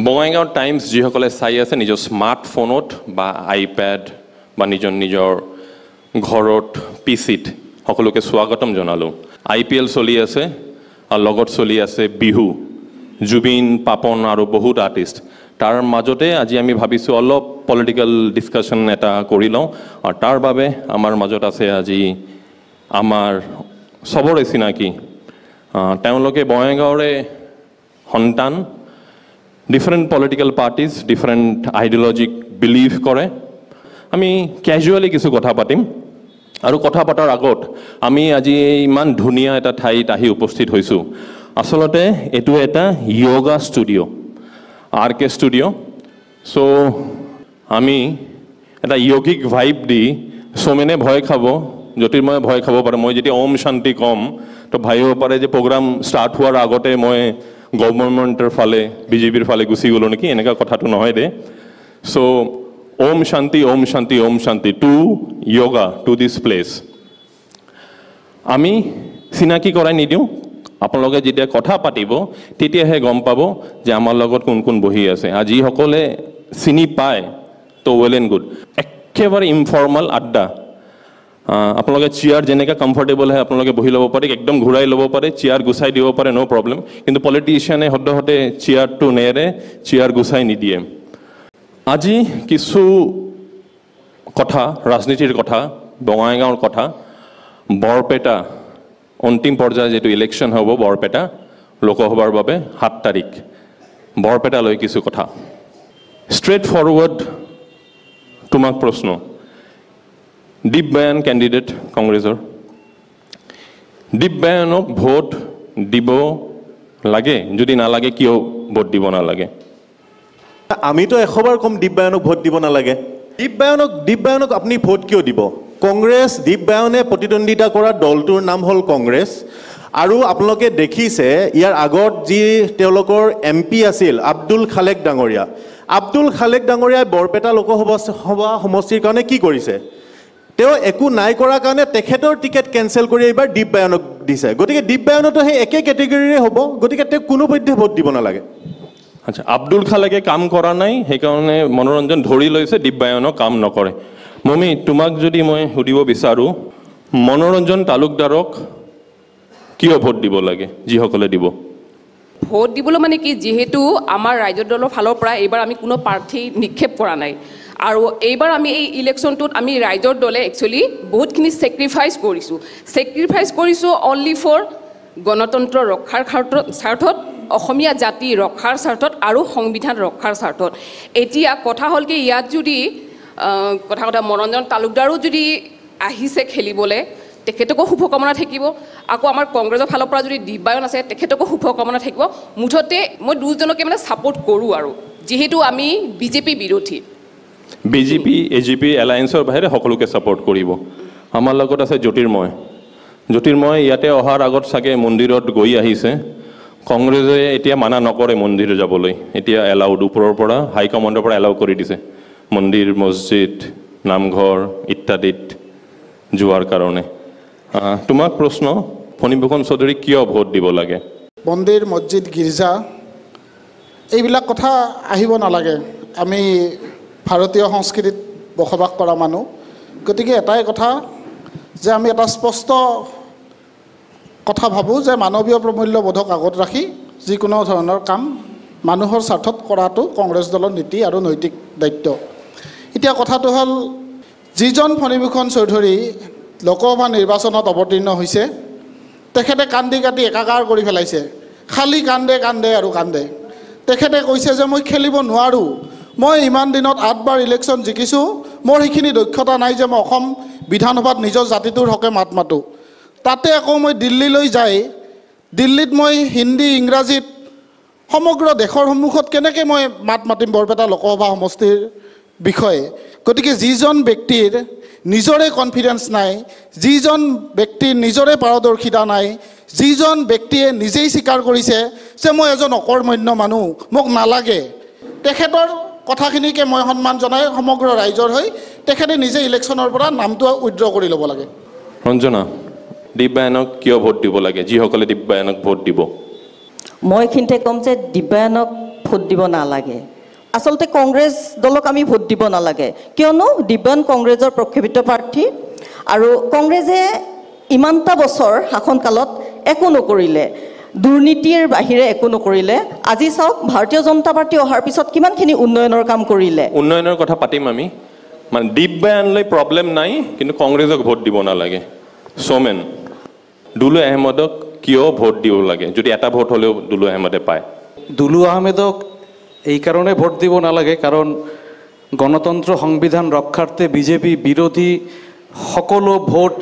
Bongaigaon times যিসকলে চাই আছে নিজৰ স্মাৰ্টফোনত বা আইপেড বা নিজৰ ঘৰত পিচিত সকলোকে স্বাগতম জনালোঁ। IPL চলি আছে আৰু লগত চলি আছে বিহু, জুবিন, পাপন আৰু বহুত আৰ্টিষ্ট। তাৰ মাজতে আজি আমি ভাবিছোঁ অলপ পলিটিকেল ডিছকাশ্যন এটা কৰি লওঁ, আৰু তাৰ বাবে আমাৰ মাজত আছে আজি আমাৰ চবৰে চিনাকি, তেওঁলোকে বঙাইগাঁৱৰে সন্তান, different political parties, different ideologic believe কৰে। আমি কেজুৱেলি কিছু কথা পাতিম, আৰু কথা পতাৰ আগত আমি আজি ইমান ধুনীয়া এটা ঠাইত আহি উপস্থিত হৈছোঁ। আচলতে এইটো এটা য়োগা ষ্টুডিঅ', RK ষ্টুডিঅ'। চ' আমি এটা য়োগিক ভাইব দি, চমেনে ভয় খাব, জ্যোতিৰ্ময়ে ভয় খাব পাৰে। মই যেতিয়া ওম শান্তি কম তো ভাবিব পাৰে যে প্ৰগ্ৰাম ষ্টাৰ্ট হোৱাৰ আগতে মই গভৰ্ণমেণ্টৰ ফালে, BJPৰ ফালে গুচি গ'লোঁ নেকি, এনেকুৱা কথাটো নহয় দে। চ' ওম Shanti, Om Shanti, Om Shanti to yoga, to this place. আমি চিনাকি কৰাই নিদিওঁ, আপোনালোকে যেতিয়া কথা পাতিব তেতিয়াহে গম পাব যে আমাৰ লগত কোন কোন বহি আছে। আৰু যিসকলে চিনি পায় তো ৱেল এণ্ড গুড। একেবাৰে ইনফৰ্মেল আড্ডা। আপোনালোকে চেয়াৰ যেনেকৈ কমফৰ্টেবল হয় আপোনালোকে বহি ল'ব পাৰে, একদম ঘূৰাই ল'ব পাৰে, চেয়াৰ গুচাই দিব পাৰে, ন' প্ৰব্লেম। কিন্তু পলিটিচিয়ানে সদ্যহতে চেয়াৰটো নেৰে, চেয়াৰ গুচাই নিদিয়ে। আজি কিছু কথা, ৰাজনীতিৰ কথা, বঙাইগাঁৱৰ কথা, বৰপেটা অন্তিম পৰ্যায়ৰ যিটো ইলেকশ্যন হ'ব বৰপেটা লোকসভাৰ বাবে 7 তাৰিখ, বৰপেটালৈ কিছু কথা। ষ্ট্ৰেইট ফৰৱাৰ্ড তোমাক প্ৰশ্ন, দীপ বায়ান কেণ্ডিডেট কংগ্ৰেছৰ, দীপ বায়ানক ভোট দিব লাগে? যদি নালাগে কিয় ভোট দিব নালাগে? আমিতো 100 বাৰ কম দীপ বায়ানক ভোট দিব নালাগে। দীপ বায়ানক আপুনি ভোট কিয় দিব? কংগ্ৰেছ, দীপ বায়ানে প্ৰতিদ্বন্দ্বিতা কৰা দলটোৰ নাম হ'ল কংগ্ৰেছ। আৰু আপোনালোকে দেখিছে ইয়াৰ আগত যি তেওঁলোকৰ MP আছিল আব্দুল খালেক ডাঙৰীয়া, আব্দুল খালেক ডাঙৰীয়াই বৰপেটা লোকসভা সমষ্টিৰ কাৰণে কি কৰিছে? তেওঁ একো নাই কৰাৰ কাৰণে তেখেতৰ টিকেট কেঞ্চেল কৰি এইবাৰ দীপ বায়ানক দিছে। গতিকে দীপ বায়ানতো সেই একে কেটেগৰীৰে হ'ব, গতিকে তেওঁক কোনোপধ্যে ভোট দিব নালাগে। আচ্ছা, আব্দুল খালেকে কাম কৰা নাই সেইকাৰণে মনোৰঞ্জন ধৰি লৈছে দীপ বায়ানক কাম নকৰে। মমি, তোমাক যদি মই সুধিব বিচাৰোঁ, মনোৰঞ্জন তালুকদাৰক কিয় ভোট দিব লাগে? যিসকলে দিব ভোট দিবলৈ মানে কি, যিহেতু আমাৰ ৰাজ্যৰ দলৰ ফালৰ পৰা এইবাৰ আমি কোনো প্ৰাৰ্থী নিক্ষেপ কৰা নাই, আৰু এইবাৰ আমি এই ইলেকশ্যনটোত আমি ৰাইজৰ দলে একচুৱেলি বহুতখিনি ছেক্ৰিফাইচ কৰিছোঁ অনলি ফৰ গণতন্ত্ৰ ৰক্ষাৰ স্বাৰ্থত, অসমীয়া জাতি ৰক্ষাৰ স্বাৰ্থত আৰু সংবিধান ৰক্ষাৰ স্বাৰ্থত। এতিয়া কথা হ'ল কি, ইয়াত যদি কথা মনোৰঞ্জন তালুকদাৰো যদি আহিছে খেলিবলৈ, তেখেতকো শুভকামনা থাকিব। আকৌ আমাৰ কংগ্ৰেছৰ ফালৰ পৰা যদি দীপ বায়ান আছে তেখেতকো শুভকামনা থাকিব। মুঠতে মই দুজনকে মানে ছাপোৰ্ট কৰোঁ, আৰু যিহেতু আমি BJP বিৰোধী। BJP AGP এলায়েন্সৰ বাহিৰে সকলোকে ছাপোৰ্ট কৰিব। আমাৰ লগত আছে জ্যোতিৰ্ময় ইয়াতে অহাৰ আগত চাগে মন্দিৰত গৈ আহিছে। কংগ্ৰেছে এতিয়া মানা নকৰে মন্দিৰ যাবলৈ, এতিয়া এলাউড, ওপৰৰ পৰা হাইকমাণ্ডৰ পৰা এলাউ কৰি দিছে মন্দিৰ, মছজিদ, নামঘৰ ইত্যাদিত যোৱাৰ কাৰণে। তোমাক প্ৰশ্ন, ফণীভূষণ চৌধুৰীক কিয় ভোট দিব লাগে? মন্দিৰ, মছজিদ, গীৰ্জা এইবিলাক কথা আহিব নালাগে। আমি ভাৰতীয় সংস্কৃতিত বসবাস কৰা মানুহ, গতিকে এটাই কথা যে আমি এটা স্পষ্ট কথা ভাবোঁ যে মানৱীয় প্ৰমূল্যবোধক আগত ৰাখি যিকোনো ধৰণৰ কাম মানুহৰ স্বাৰ্থত কৰাটো কংগ্ৰেছ দলৰ নীতি আৰু নৈতিক দায়িত্ব। এতিয়া কথাটো হ'ল, যিজন ফণীভূষণ চৌধুৰী লোকসভা নিৰ্বাচনত অৱতীৰ্ণ হৈছে, তেখেতে কান্দি কাটি একাকাৰ কৰি পেলাইছে। খালী কান্দে আৰু কান্দে। তেখেতে কৈছে যে মই খেলিব নোৱাৰোঁ, মই ইমান দিনত 8 বাৰ ইলেকশ্যন জিকিছোঁ, মোৰ সেইখিনি দক্ষতা নাই যে মই অসম বিধানসভাত নিজৰ জাতিটোৰ হকে মাত মাতোঁ। তাতে আকৌ মই দিল্লীলৈ যাই, দিল্লীত মই হিন্দী, ইংৰাজীত সমগ্ৰ দেশৰ সন্মুখত কেনেকৈ মই মাত মাতিম বৰপেটা লোকসভা সমষ্টিৰ বিষয়ে? গতিকে যিজন ব্যক্তিৰ নিজৰে কনফিডেন্স নাই, যিজন ব্যক্তিৰ নিজৰে পাৰদৰ্শিতা নাই, যিজন ব্যক্তিয়ে নিজেই স্বীকাৰ কৰিছে যে মই এজন অকৰ্মণ্য মানুহ, মোক নালাগে, তেখেতৰ কথাখিনিকে মই সন্মান জনাই সমগ্ৰ ৰাইজৰ হৈ তেখেতে নিজে ইলেকশ্যনৰ পৰা নামটো উইথড্ৰ কৰি ল'ব লাগে। ৰঞ্জনা, দীপ বায়ানক কিয় ভোট দিব লাগে? যিসকলে দীপ বায়ানক ভোট দিব, মই এইখিনিতে ক'ম যে দীপ বায়ানক ভোট দিব নালাগে আচলতে কংগ্ৰেছ দলক আমি ভোট দিব নালাগে কিয়নো দিব্যান কংগ্ৰেছৰ প্ৰক্ষেপিত প্ৰাৰ্থী আৰু কংগ্ৰেছে ইমানটা বছৰ শাসনকালত একো নকৰিলে দুৰ্নীতিৰ বাহিৰে একো নকৰিলে আজি চাওক ভাৰতীয় জনতা পাৰ্টি অহাৰ পিছত কিমানখিনি উন্নয়নৰ কাম কৰিলে উন্নয়নৰ কথা পাতিম আমি মানে দিব্যানলৈ প্ৰব্লেম নাই কিন্তু কংগ্ৰেছক ভোট দিব নালাগে সোমেন দুলু আহমেদক কিয় ভোট দিব লাগে যদি এটা ভোট হ'লেও দুলু আহমেদে পায় দুলু আহমেদক এই কারণে ভোট দিব নালাগে কারণ গণতন্ত্র সংবিধান রক্ষার্থে বিজেপি বিরোধী সকলো ভোট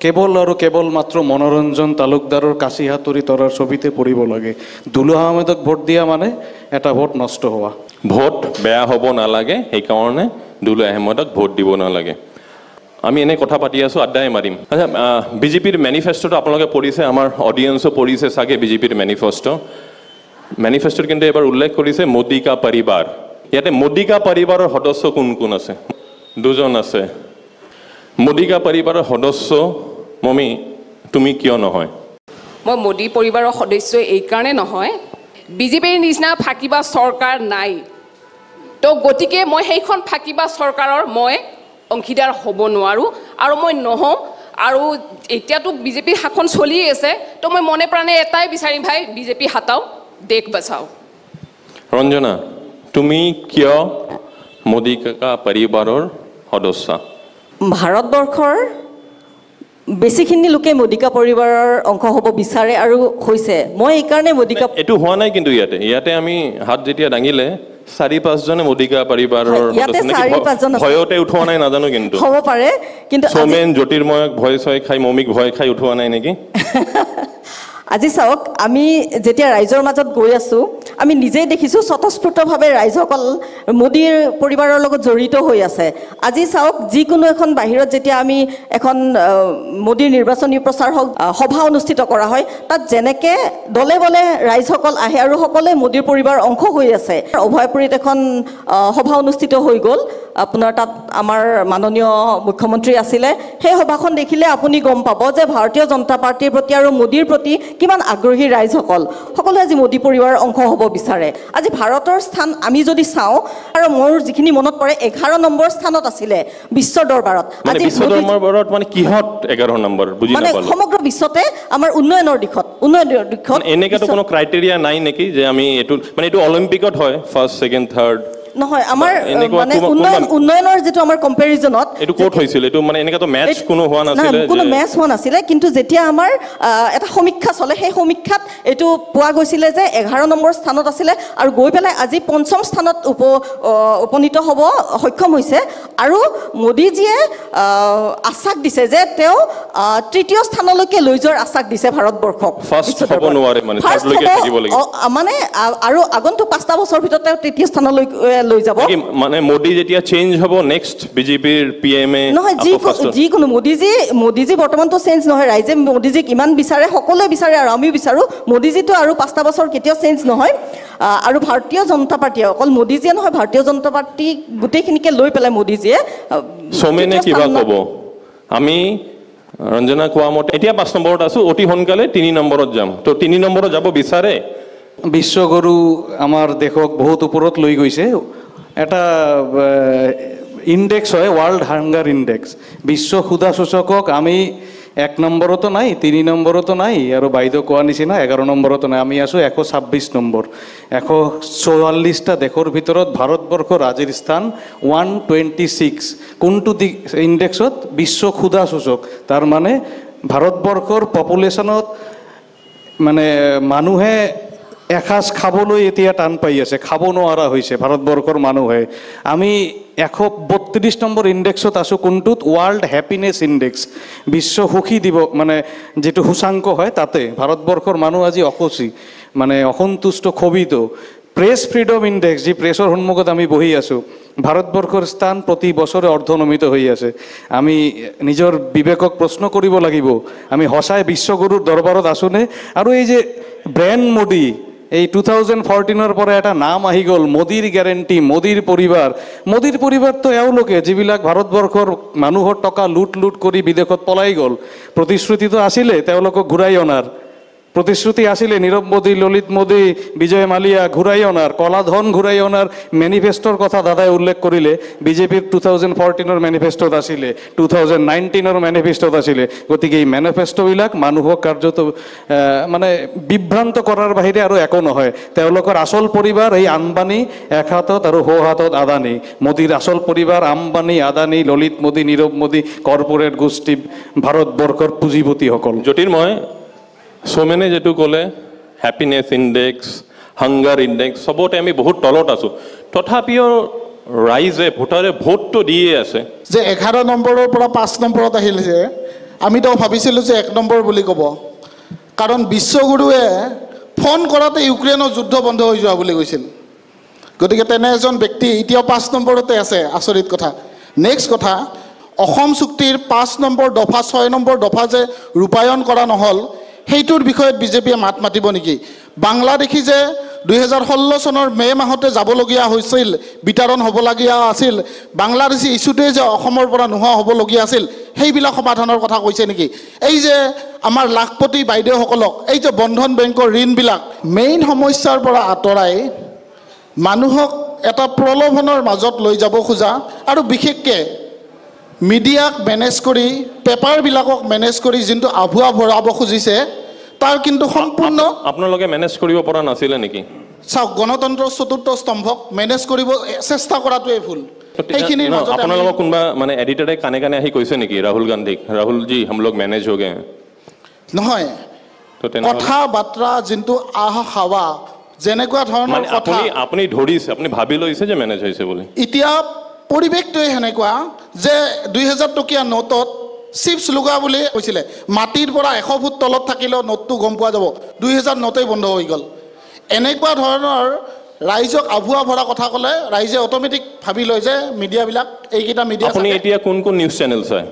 কেবল আৰু কেবল মাত্ৰ মনোৰঞ্জন তালুকদাৰৰ কাশী হাতুৰি তৰাৰ ছবিতে পৰিব লাগে দুলু আহমেদক ভোট দিয়া মানে এটা ভোট নষ্ট হোৱা ভোট বেয়া হ'ব নালাগে সেইকাৰণে দুলু আহমেদক ভোট দিব নালাগে আমি এনে কথা পাতি আছোঁ আড্ডাই মাৰিম আচ্ছা বিজেপিৰ মেনিফেষ্টোটো আপোনালোকে পঢ়িছে আমাৰ অডিয়েঞ্চো পঢ়িছে চাগে বিজেপিৰ মেনিফেষ্টোত কিন্তু এবাৰ উল্লেখ কৰিছে মোদী কা পৰিবাৰ ইয়াতে মোদী কা পৰিবাৰৰ সদস্য কোন কোন আছে দুজন আছে মোদী কা পৰিবাৰৰ সদস্য মমি তুমি কিয় নহয় মই মোদী পৰিবাৰৰ সদস্য এইকাৰণে নহয় বিজেপিৰ নিচিনা ফাঁকিবা চৰকাৰ নাই তো গতিকে মই সেইখন ফাঁকিবা চৰকাৰৰ মই অংশীদাৰ হ'ব নোৱাৰোঁ আৰু মই নহওঁ আৰু এতিয়াতো বিজেপিৰ শাসন চলি আছে তো মই মনে প্ৰাণে এটাই বিচাৰিম ভাই বিজেপি হাতাও দেশ বচাও ৰঞ্জনা তুমি কিয় মোদী কা পৰিবাৰৰ সদস্য ভাৰতবৰ্ষৰ বেছিখিনি লোকে মোদীকা পৰিবাৰৰ অংশ হ'ব বিচাৰে আৰু হৈছে মই এইকাৰণে মোদীকা এইটো হোৱা নাই কিন্তু ইয়াতে আমি হাত যেতিয়া দাঙিলে 4-5 জনে মোদীকা পৰিবাৰৰ ভয়তে উঠোৱা নাই নাজানো কিন্তু হ'ব পাৰে কিন্তু সোমেন জ্যোতিৰ্ময়ক ভয় ছয় খাই মমিক ভয় খাই উঠোৱা নাই নেকি আজি চাওক আমি যেতিয়া ৰাইজৰ মাজত গৈ আছোঁ আমি নিজেই দেখিছোঁ স্বতঃস্ফূৰ্তভাৱে ৰাইজসকল মোদীৰ পৰিবাৰৰ লগত জড়িত হৈ আছে আজি চাওক যিকোনো এখন বাহিৰত যেতিয়া আমি এখন মোদীৰ নিৰ্বাচনী প্ৰচাৰ সভা অনুষ্ঠিত কৰা হয় তাত যেনেকৈ দলে বলে ৰাইজসকল আহে আৰু সকলোৱে মোদীৰ পৰিবাৰৰ অংশ হৈ আছে অভয়পুৰীত এখন সভা অনুষ্ঠিত হৈ গ'ল আপোনাৰ তাত আমাৰ মাননীয় মুখ্যমন্ত্ৰী আছিলে সেই সভাখন দেখিলে আপুনি গম পাব যে ভাৰতীয় জনতা পাৰ্টিৰ প্ৰতি আৰু মোদীৰ প্ৰতি কিমান আগ্ৰহী ৰাইজসকল সকলোৱে আজি মোদী পৰিবাৰৰ অংশ হ'ব বিচাৰে আজি ভাৰতৰ স্থান আমি যদি চাওঁ আৰু মোৰ যিখিনি মনত পৰে 11 নম্বৰ স্থানত আছিলে বিশ্ব দৰবাৰত আজি বিশ্ব দৰবাৰত মানে কিহত 11 নম্বৰ বুজি নাপালো মানে সমগ্ৰ বিশ্বতে আমাৰ উন্নয়নৰ দিশত এনেকাটো কোনো ক্ৰাইটেৰিয়া নাই নেকি যে আমি এটো মানে এটো অলিম্পিকত হয় ফাৰ্স্ট সেকেন্ড থাৰ্ড নহয় আমাৰ মানে উন্নয়নৰ যেটো আমাৰ কম্পেৰিজনত এটো কোট হৈছিল এটো মানে এনেকাটো ম্যাচ কোনো হোৱা নাছিলে কোনো ম্যাচ হোৱা নাছিলে কিন্তু যেতিয়া আমাৰ এটা সমীক্ষা চলে সেই সমীক্ষাত এটো পোৱা গৈছিলে যে 11 নম্বৰ স্থানত আছিলে আৰু গৈ পেলাই আজি 5ম স্থানত উপনীত হ'ব সক্ষম হৈছে আৰু মোদীজীয়ে আশাক দিছে যে তেওঁ তৃতীয় স্থানলৈকে লৈ যোৱাৰ আশাক দিছে ভাৰতবৰ্ষক ফাৰ্স্ট হ'ব নোৱাৰে মানে থাৰ্ডলৈকে থাকিব লাগিব মানে আৰু আগন্তুক 5টা বছৰ ভিতৰত তেওঁ তৃতীয় স্থানলৈ লৈ যাব মানে মোদী যেতিয়া চেঞ্জ হ'ব নেক্সট বিজেপিৰ পিএমএ নহয় যিকোনো মোদীজী বৰ্তমানতো চেঞ্জ নহয় ৰাইজে মোদীজীক ইমান বিচাৰে সকলোৱে বিচাৰে আৰু আমিও বিচাৰোঁ মোদীজীটো আৰু 5টা বছৰ কেতিয়াও চেঞ্জ নহয় আৰু ভাৰতীয় জনতা পাৰ্টীয়ে অকল মোদীজীয়ে নহয় ভাৰতীয় জনতা পাৰ্টি গোটেইখিনিকে লৈ পেলাই মোদীজীয়ে সোমেনে কিবা ক'ব আমি ৰঞ্জনা কোৱা মতে এতিয়া 5 নম্বৰত আছো অতি সোনকালে 3 নম্বৰত যাম তো 3 নম্বৰত যাব বিচাৰে বিশ্বগুৰু আমাৰ দেশক বহুত ওপৰত লৈ গৈছে এটা ইনডেক্স হয় ৱৰ্ল্ড হাংগাৰ ইনডেক্স বিশ্ব ক্ষুধা সূচকক আমি 1 নম্বৰতো নাই 3 নম্বৰতো নাই আৰু বাইদেউ কোৱা নিচিনা 11 নম্বৰতো নাই আমি আছো 126 নম্বৰ 144টা দেশৰ ভিতৰত ভাৰতবৰ্ষৰ আজিৰ স্থান 126 কোনটো ইনডেক্সত বিশ্ব ক্ষুধা সূচক তাৰ মানে ভাৰতবৰ্ষৰ পপুলেশ্যনত মানে মানুহে এসাঁজ খাবলৈ এতিয়া টান পাই আছে খাব নোৱাৰা হৈছে ভাৰতবৰ্ষৰ মানুহে আমি 132 নম্বৰ ইনডেক্সত আছো কোনটোত ৱৰ্ল্ড হ্যাপিনেছ ইনডেক্স বিশ্ব সুখী দিব মানে যেটো সূচাংক হয় তাতে ভাৰতবৰ্ষৰ মানুহ আজি অখুচি মানে অসন্তুষ্ট ক্ষোভিত প্ৰেছ ফ্ৰীডম ইনডেক্স যি প্ৰেছৰ সন্মুখত আমি বহি আছো ভাৰতবৰ্ষৰ স্থান প্ৰতি বছৰে অৰ্ধনমিত হৈ আছে আমি নিজৰ বিবেকক প্ৰশ্ন কৰিব লাগিব আমি হসাই বিশ্বগুৰুৰ দৰবাৰত আছোনে আৰু এই যে ব্ৰেণ্ড মোদী এই 2014 পৰা এটা নাম আহি গ'ল মোদীৰ গ্যাৰেণ্টি মোদীৰ পৰিবাৰটো এওঁলোকে যিবিলাক ভাৰতবৰ্ষৰ মানুহৰ টকা লুট কৰি বিদেশত পলাই গ'ল প্ৰতিশ্ৰুতিটো আছিলে তেওঁলোকক ঘূৰাই অনাৰ প্ৰতিশ্ৰুতি আছিলে নীৰৱ মোদী, ললিত মোদী, বিজয় মালিয়া ঘূৰাই অনাৰ, কলা ধন ঘূৰাই অনাৰ মেনিফেষ্টৰ কথা দাদাই উল্লেখ কৰিলে। বিজেপিৰ 2014 মেনিফেষ্টত আছিলে, 2019 মেনিফেষ্টত আছিলে। গতিকে এই মেনিফেষ্টবিলাক মানুহক কাৰ্যত মানে বিভ্ৰান্ত কৰাৰ বাহিৰে আৰু একো নহয়। তেওঁলোকৰ আচল পৰিবাৰ এই আম্বানী এক হাতত আৰু সোঁ হাতত আদানী। মোদীৰ আচল পৰিবাৰ আম্বানী, আদানী, ললিত মোদী, নীৰৱ মোদী, কৰ্পৰেট গোষ্ঠী, ভাৰতবৰ্ষৰ পুঁজিপতিসকল। জ্যোতিৰ্ময় সোমেনে যেটো ক'লে হ্যাপিনেছ ইণ্ডেক্স, হাংগাৰ ইণ্ডেক্স চবতে আমি বহুত তলত আছোঁ, তথাপিও ৰাইজে ভোটাৰে ভোটটো দিয়ে আছে। যে 11 নম্বৰৰ পৰা 5 নম্বৰত আহিল যে আমিতো ভাবিছিলোঁ যে 1 নম্বৰ বুলি ক'ব, কাৰণ বিশ্বগুৰুৱে ফোন কৰাতে ইউক্ৰেইনৰ যুদ্ধ বন্ধ হৈ যোৱা বুলি কৈছিল। গতিকে তেনে এজন ব্যক্তি এতিয়াও 5 নম্বৰতে আছে, আচৰিত কথা। নেক্সট কথা, অসম চুক্তিৰ 5 নম্বৰ দফা 6 নম্বৰ দফা যে ৰূপায়ণ কৰা নহ'ল, সেইটোৰ বিষয়ত বিজেপিয়ে মাত মাতিব নেকি? বাংলাদেশী যে 2016 চনৰ মে' মাহতে যাবলগীয়া হৈছিল, বিতৰণ হ'বলগীয়া আছিল, বাংলাদেশী ইছ্যুটোৱে যে অসমৰ পৰা নোহোৱা হ'বলগীয়া আছিল, সেইবিলাক সমাধানৰ কথা কৈছে নেকি? এই যে আমাৰ লাখপতি বাইদেউসকলক এই যে বন্ধন বেংকৰ ঋণবিলাক মেইন সমস্যাৰ পৰা আঁতৰাই মানুহক এটা প্ৰলোভনৰ মাজত লৈ যাব খোজা, আৰু বিশেষকৈ মিডিয়াক মেনেজ কৰি, পেপাৰবিলাকক মেনেজ কৰি যোনটো আভুৱা ভৰাব খুজিছে, তাৰ কিন্তু সম্পূৰ্ণ আপোনালোকে মেনেজ কৰিব পৰা নাছিলে নেকি? চাওক, গণতন্ত্ৰৰ 4ৰ্থ স্তম্ভক মেনেজ কৰিব চেষ্টা কৰাটোৱে ভুল। সেইখিনিৰ মাজতে আপোনালোকক কোনোবা মানে এডিটৰে কানে কানে আহি কৈছে নেকি ৰাহুল গান্ধীক, ৰাহুলজী হামলোক মেনেজ হৈ গে? নহয়, কথা বাৰ্তা যোনটো হাৱা যেনেকুৱা ধৰণৰ কথা আপুনি ধৰিছে, আপুনি ভাবি লৈছে যে মেনেজ হৈছে বুলি। এতিয়া পৰিৱেশটোৱে সেনেকুৱা যে 2000 টকীয়া নোটত চিপছ লগা বুলি কৈছিলে, মাটিৰ পৰা 100 ফুট তলত থাকিলেও নোটটো গম পোৱা যাব, 2000 নোটেই বন্ধ হৈ গ'ল। এনেকুৱা ধৰণৰ ৰাইজক আভুৱা ভৰা কথা ক'লে ৰাইজে অট'মেটিক ভাবি লয় যে মিডিয়াবিলাক, এইকেইটা মিডিয়া। আপুনি এতিয়া কোন কোন নিউজ চেনেল চায়?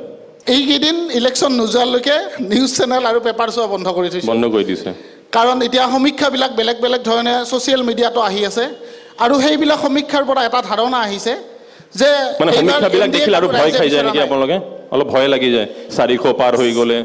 এইকেইদিন ইলেকশ্যন নোযোৱালৈকে নিউজ চেনেল আৰু পেপাৰ চোৱা বন্ধ কৰি থৈছে, বন্ধ কৰি দিছে। কাৰণ এতিয়া সমীক্ষাবিলাক বেলেগ বেলেগ ধৰণে ছ'চিয়েল মিডিয়াতো আহি আছে, আৰু সেইবিলাক সমীক্ষাৰ পৰা এটা ধাৰণা আহিছে যে মানে সমীক্ষাবিলাক দেখিলে আৰু ভয় খাই যায় নেকি আপোনালোকে? অলপ ভয় লাগি যায় 400 পাৰ হৈ গ'লে।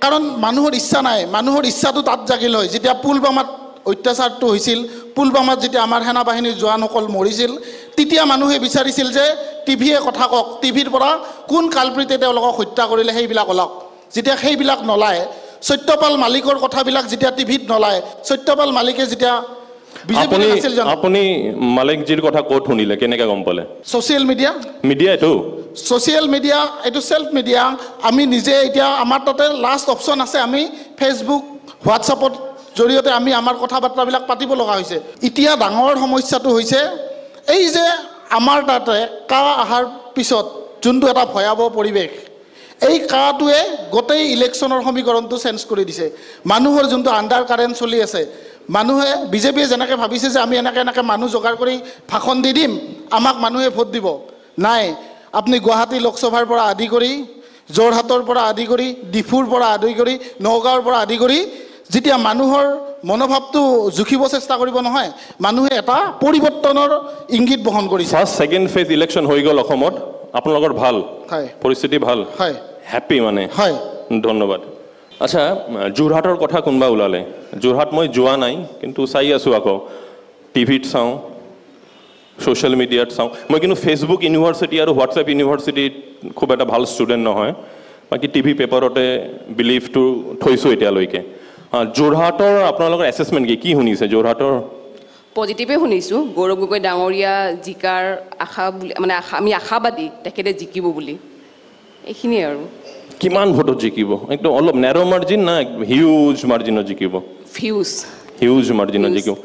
কাৰণ মানুহৰ ইচ্ছা নাই, মানুহৰ ইচ্ছাটো তাত জাগিল হয় যেতিয়া পুলৱামাত অত্যাচাৰটো হৈছিল, পুলৱামাত যেতিয়া আমাৰ সেনা বাহিনীৰ জোৱানসকল মৰিছিল, তেতিয়া মানুহে বিচাৰিছিল যে টিভিয়ে কথা কওক, টিভিৰ পৰা কোন কালপ্ৰিতে তেওঁলোকক হত্যা কৰিলে সেইবিলাক ওলাওক। যেতিয়া সেইবিলাক নোলায়, সত্যপাল মালিকৰ কথাবিলাক যেতিয়া টিভিত নোলায়, সত্যপাল মালিকে যেতিয়া আপুনি মালিকজীৰ কথা ক'ত শুনিলে, কেনেকৈ গম পালে? ছ'চিয়েল মিডিয়া, মিডিয়াটো ছ'চিয়েল মিডিয়া, এইটো ছেল্ফ মিডিয়া। আমি নিজে এতিয়া আমাৰ তাতে লাষ্ট অপশ্যন আছে, আমি ফেচবুক, হোৱাটছআপৰ জৰিয়তে আমি আমাৰ কথা বাৰ্তাবিলাক পাতিব লগা হৈছে। এতিয়া ডাঙৰ সমস্যাটো হৈছে এই যে আমাৰ তাতে কা অহাৰ পিছত যোনটো এটা ভয়াৱহ পৰিৱেশ, এই কাটোৱে গোটেই ইলেকশ্যনৰ সমীকৰণটো চেঞ্জ কৰি দিছে। মানুহৰ যোনটো আণ্ডাৰ কাৰেণ্ট চলি আছে, মানুহে বিজেপিয়ে যেনেকৈ ভাবিছে যে আমি এনেকৈ মানুহ যোগাৰ কৰি ভাষণ দি দিম, আমাক মানুহে ভোট দিব। নাই, আপুনি গুৱাহাটী লোকসভাৰ পৰা আদি কৰি, যোৰহাটৰ পৰা আদি কৰি, ডিফুৰ পৰা আদি কৰি, নগাঁৱৰ পৰা আদি কৰি যেতিয়া মানুহৰ মনোভাৱটো জুখিব চেষ্টা কৰিব নহয়, মানুহে এটা পৰিৱৰ্তনৰ ইংগিত বহন কৰিছে। ফাৰ্ষ্ট ছেকেণ্ড ফেজ ইলেকশ্যন হৈ গ'ল অসমত, আপোনালোকৰ ভাল হয়, পৰিস্থিতি ভাল, হয়, হেপ্পী মানে? হয়, ধন্যবাদ। আচ্ছা, যোৰহাটৰ কথা কোনোবা ওলালে? যোৰহাট মই যোৱা নাই, কিন্তু চাই আছোঁ, আকৌ টিভিত চাওঁ, ছ'চিয়েল মিডিয়াত চাওঁ। মই কিন্তু ফেচবুক ইউনিভাৰ্চিটি আৰু হোৱাটছএপ ইউনিভাৰ্চিটিত খুব এটা ভাল ষ্টুডেণ্ট নহয়, বাকী টিভি পেপাৰতে বিলিভটো থৈছোঁ এতিয়ালৈকে। যোৰহাটৰ আপোনালোকৰ এছেছমেণ্ট কি শুনিছে যোৰহাটৰ? পজিটিভে শুনিছোঁ, গৌৰৱ গগৈ ডাঙৰীয়া জিকাৰ আশা বুলি, মানে আমি আশাবাদী তেখেতে জিকিব বুলি, এইখিনিয়ে আৰু। কিমান ভোটত জিকিব? একদম অলপ নেৰ' মাৰ্জিন না হিউজ মাৰ্জিনত জিকিব? হিউজ মাৰ্জিনত জিকিব।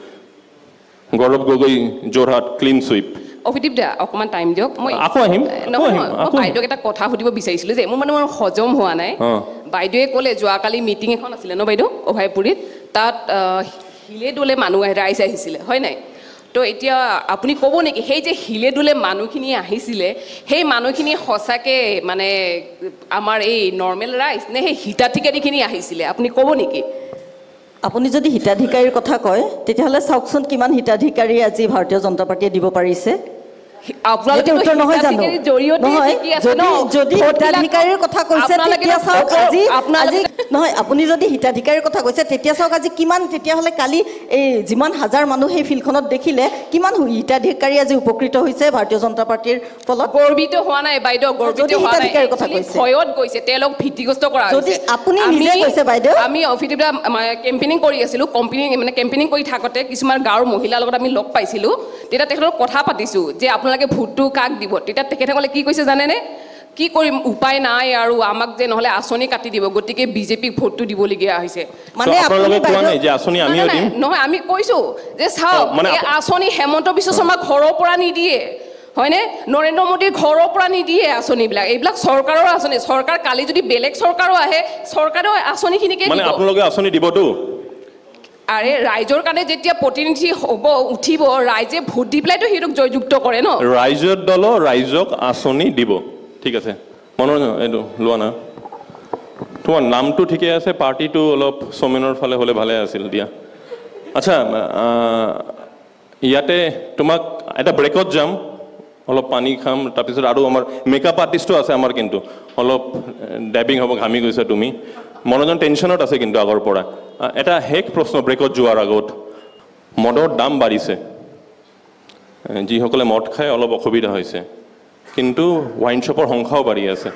গৌৰৱ গগৈ যোৰহাট ক্লিন চুইপ। অভিদীপ দা অকণমান টাইম দিয়ক, মই আকৌ আহিম। নহয়, মই বাইদেউক এটা কথা সুধিব বিচাৰিছিলোঁ যে মোৰ হজম হোৱা নাই। বাইদেৱে ক'লে যোৱাকালি মিটিং এখন আছিলে ন বাইদেউ অভয়পুৰীত, তাত হিলে দোলে মানুহ ৰাইজ আহিছিলে, হয় নাই? তো এতিয়া আপুনি ক'ব নেকি সেই যে হিলে দোলে মানুহখিনি আহিছিলে, সেই মানুহখিনি সঁচাকৈ মানে আমাৰ এই নৰ্মেল ৰাইজ নে সেই হিতাধিকাৰীখিনি আহিছিলে, আপুনি ক'ব নেকি? আপুনি যদি হিতাধিকাৰীৰ কথা কয় তেতিয়াহ'লে চাওকচোন কিমান হিতাধিকাৰী আজি ভাৰতীয় জনতা পাৰ্টীয়ে দিব পাৰিছে। জৰিয়তে যদি হিতাধিকাৰীৰ কথা কৈছে তেতিয়া চাওক, আজি নহয় আপুনি যদি হিতাধিকাৰীৰ কথা কৈছে তেতিয়া চাওক আজি কিমান তেতিয়াহ'লে কালি এই যিমান হাজাৰ মানুহ সেই ফিল্ডখনত দেখিলে কিমান হিতাধিকাৰী আজি উপকৃত হৈছে ভাৰতীয় জনতা পাৰ্টীৰ ফলত গৰ্বিত হোৱা নাই বাইদেউ, গৰ্বিত যদি হোৱা নাই। হিতাধিকাৰীৰ কথা Actually, কৈছে। ভয়ত গৈছে, তেওঁলোক ভীতিগ্ৰস্ত কৰা যদি হৈছে। আপুনি নিজে কৈছে বাইদেউ। আমি অফিচত কেম্পেইনিং কৰি আছিলোঁ, কেম্পেইনিং কৰি থাকোঁতে কিছুমান গাঁৱৰ মহিলাৰ লগত আমি লগ পাইছিলোঁ। তেতিয়া তেখেতক কথা পাতিছোঁ যে আপোনালোকে ভোটটো কাক দিব। তেতিয়া তেখেতসকলে কি কৈছে জানেনে? কি কৰিম, উপায় নাই আৰু আমাক যে নহ'লে আঁচনি কাটি দিব, গতিকে বিজেপিক ভোটটো দিবলগীয়া হৈছে। মানে আপোনালোকে কোৱা নাই যে আঁচনি আমিও দিম? নহয়, আমি কৈছোঁ যে চাওক, এই আঁচনি হেমন্ত বিশ্ব শৰ্মা ঘৰৰ পৰা নিদিয়ে, হয়নে? নৰেন্দ্ৰ মোদীৰ ঘৰৰ পৰা নিদিয়ে আঁচনিবিলাক। এইবিলাক চৰকাৰৰ আঁচনি। চৰকাৰ কালি যদি বেলেগ চৰকাৰো আহে, চৰকাৰেও আঁচনিখিনিকে মানে দিব। আপোনালোকে আঁচনি দিবতো? আৰে ৰাইজৰ কাৰণে যেতিয়া প্ৰতিনিধি হ'ব উঠিব, ৰাইজে ভোট দি পেলাইতো সিহঁতক জয়যুক্ত কৰে ন। ৰাইজৰ দলৰ ৰাইজক আঁচনি দিব, ঠিক আছে। মনোৰঞ্জন এইটো লোৱা না, তোমাৰ নামটো ঠিকে আছে, পাৰ্টিটো অলপ চমেনৰ ফালে হ'লে ভালে আছিল দিয়া। আচ্ছা, ইয়াতে তোমাক এটা ব্ৰেকত যাম, অলপ পানী খাম, তাৰপিছত আৰু আমাৰ মেকআপ আৰ্টিষ্টো আছে আমাৰ, কিন্তু অলপ ডেবিং হ'ব, ঘামি গৈছা তুমি। মনোৰঞ্জন টেনশ্যনত আছে কিন্তু আগৰ পৰা। এটা শেষ প্ৰশ্ন ব্ৰেকত যোৱাৰ আগত, মদৰ দাম বাঢ়িছে, যিসকলে মদ খায় অলপ অসুবিধা হৈছে, কিন্তু ৱাইন শ্বপৰ সংখ্যাও বাঢ়ি আছে।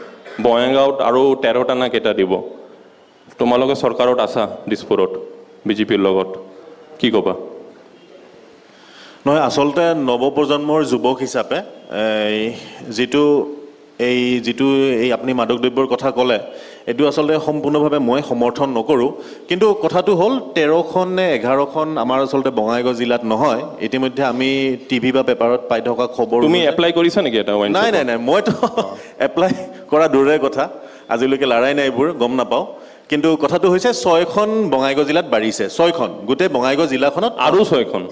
বঙাইগাঁৱত আৰু 13টা না কেইটা দিব। তোমালোকে চৰকাৰত আছা দিছপুৰত বিজেপিৰ লগত, কি ক'বা? নহয়, আচলতে নৱপ্ৰজন্মৰ যুৱক হিচাপে যিটো এই আপুনি মাদক দ্ৰব্যৰ কথা ক'লে, এইটো আচলতে সম্পূৰ্ণভাৱে মই সমৰ্থন নকৰোঁ। কিন্তু কথাটো হ'ল 13খন নে 11খন আমাৰ আচলতে বঙাইগাঁও জিলাত নহয়। ইতিমধ্যে আমি টিভি বা পেপাৰত পাই থকা খবৰ। তুমি এপ্লাই কৰিছা নেকি এটা ৱাইন? নাই, মইতো এপ্লাই কৰা দূৰৰে কথা, আজিলৈকে লৰাই নাই, এইবোৰ গম নাপাওঁ। কিন্তু কথাটো হৈছে 6খন বঙাইগাঁও জিলাত বাঢ়িছে, 6খন গোটেই বঙাইগাঁও জিলাখনত, আৰু 6খন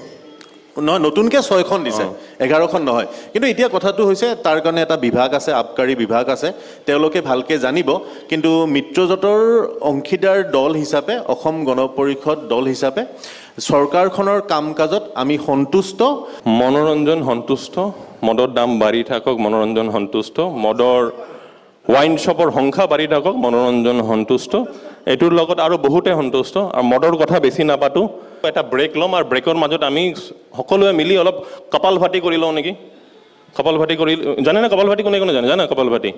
নহয়, নতুনকৈ 6খন দিছে, 11খন নহয়। কিন্তু এতিয়া কথাটো হৈছে তাৰ কাৰণে এটা বিভাগ আছে, আবকাৰী বিভাগ আছে, তেওঁলোকে ভালকৈ জানিব। কিন্তু মিত্ৰজোঁটৰ অংশীদাৰ দল হিচাপে, অসম গণ পৰিষদ দল হিচাপে চৰকাৰখনৰ কাম কাজত আমি সন্তুষ্ট। মনোৰঞ্জন সন্তুষ্ট, মদৰ দাম বাঢ়ি থাকক, মনোৰঞ্জন সন্তুষ্ট, মদৰ ৱাইন শ্বপৰ সংখ্যা বাঢ়ি থাকক, মনোৰঞ্জন সন্তুষ্ট, এইটোৰ লগত আৰু বহুতে সন্তুষ্ট। আৰু মদৰ কথা বেছি নাপাতো, এটা ব্ৰেক ল'ম, আৰু ব্ৰেকৰ মাজত আমি সকলোৱে মিলি অলপ কপাল ভাতি কৰি লওঁ নেকি? কপাল ভাতি কৰি, জানে না কপাল ভাতি কোনে কোনে জানে? জানে কপাল ভাতি?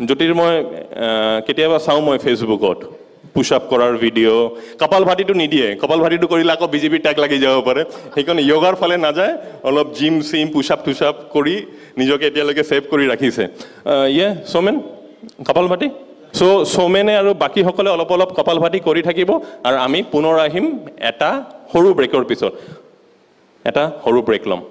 জ্যোতিৰ্ময় কেতিয়াবা চাওঁ মই ফেচবুকত পুছ আপ কৰাৰ ভিডিঅ'। কপাল ভাতিটো নিদিয়ে, কপাল ভাতিটো কৰিলে আকৌ বিজেপিৰ টাক লাগি যাব পাৰে, সেইকাৰণে য়োগাৰ ফালে নাযায়, অলপ জিম চিম পুছ আপ কৰি নিজকে এতিয়ালৈকে ছেভ কৰি ৰাখিছে। চমেন কপাল ভাতি। চমেনে আৰু বাকীসকলে অলপ অলপ কপাল ভাতি কৰি থাকিব, আৰু আমি পুনৰ আহিম এটা সৰু ব্ৰেকৰ পিছত। এটা সৰু ব্ৰেক ল'ম।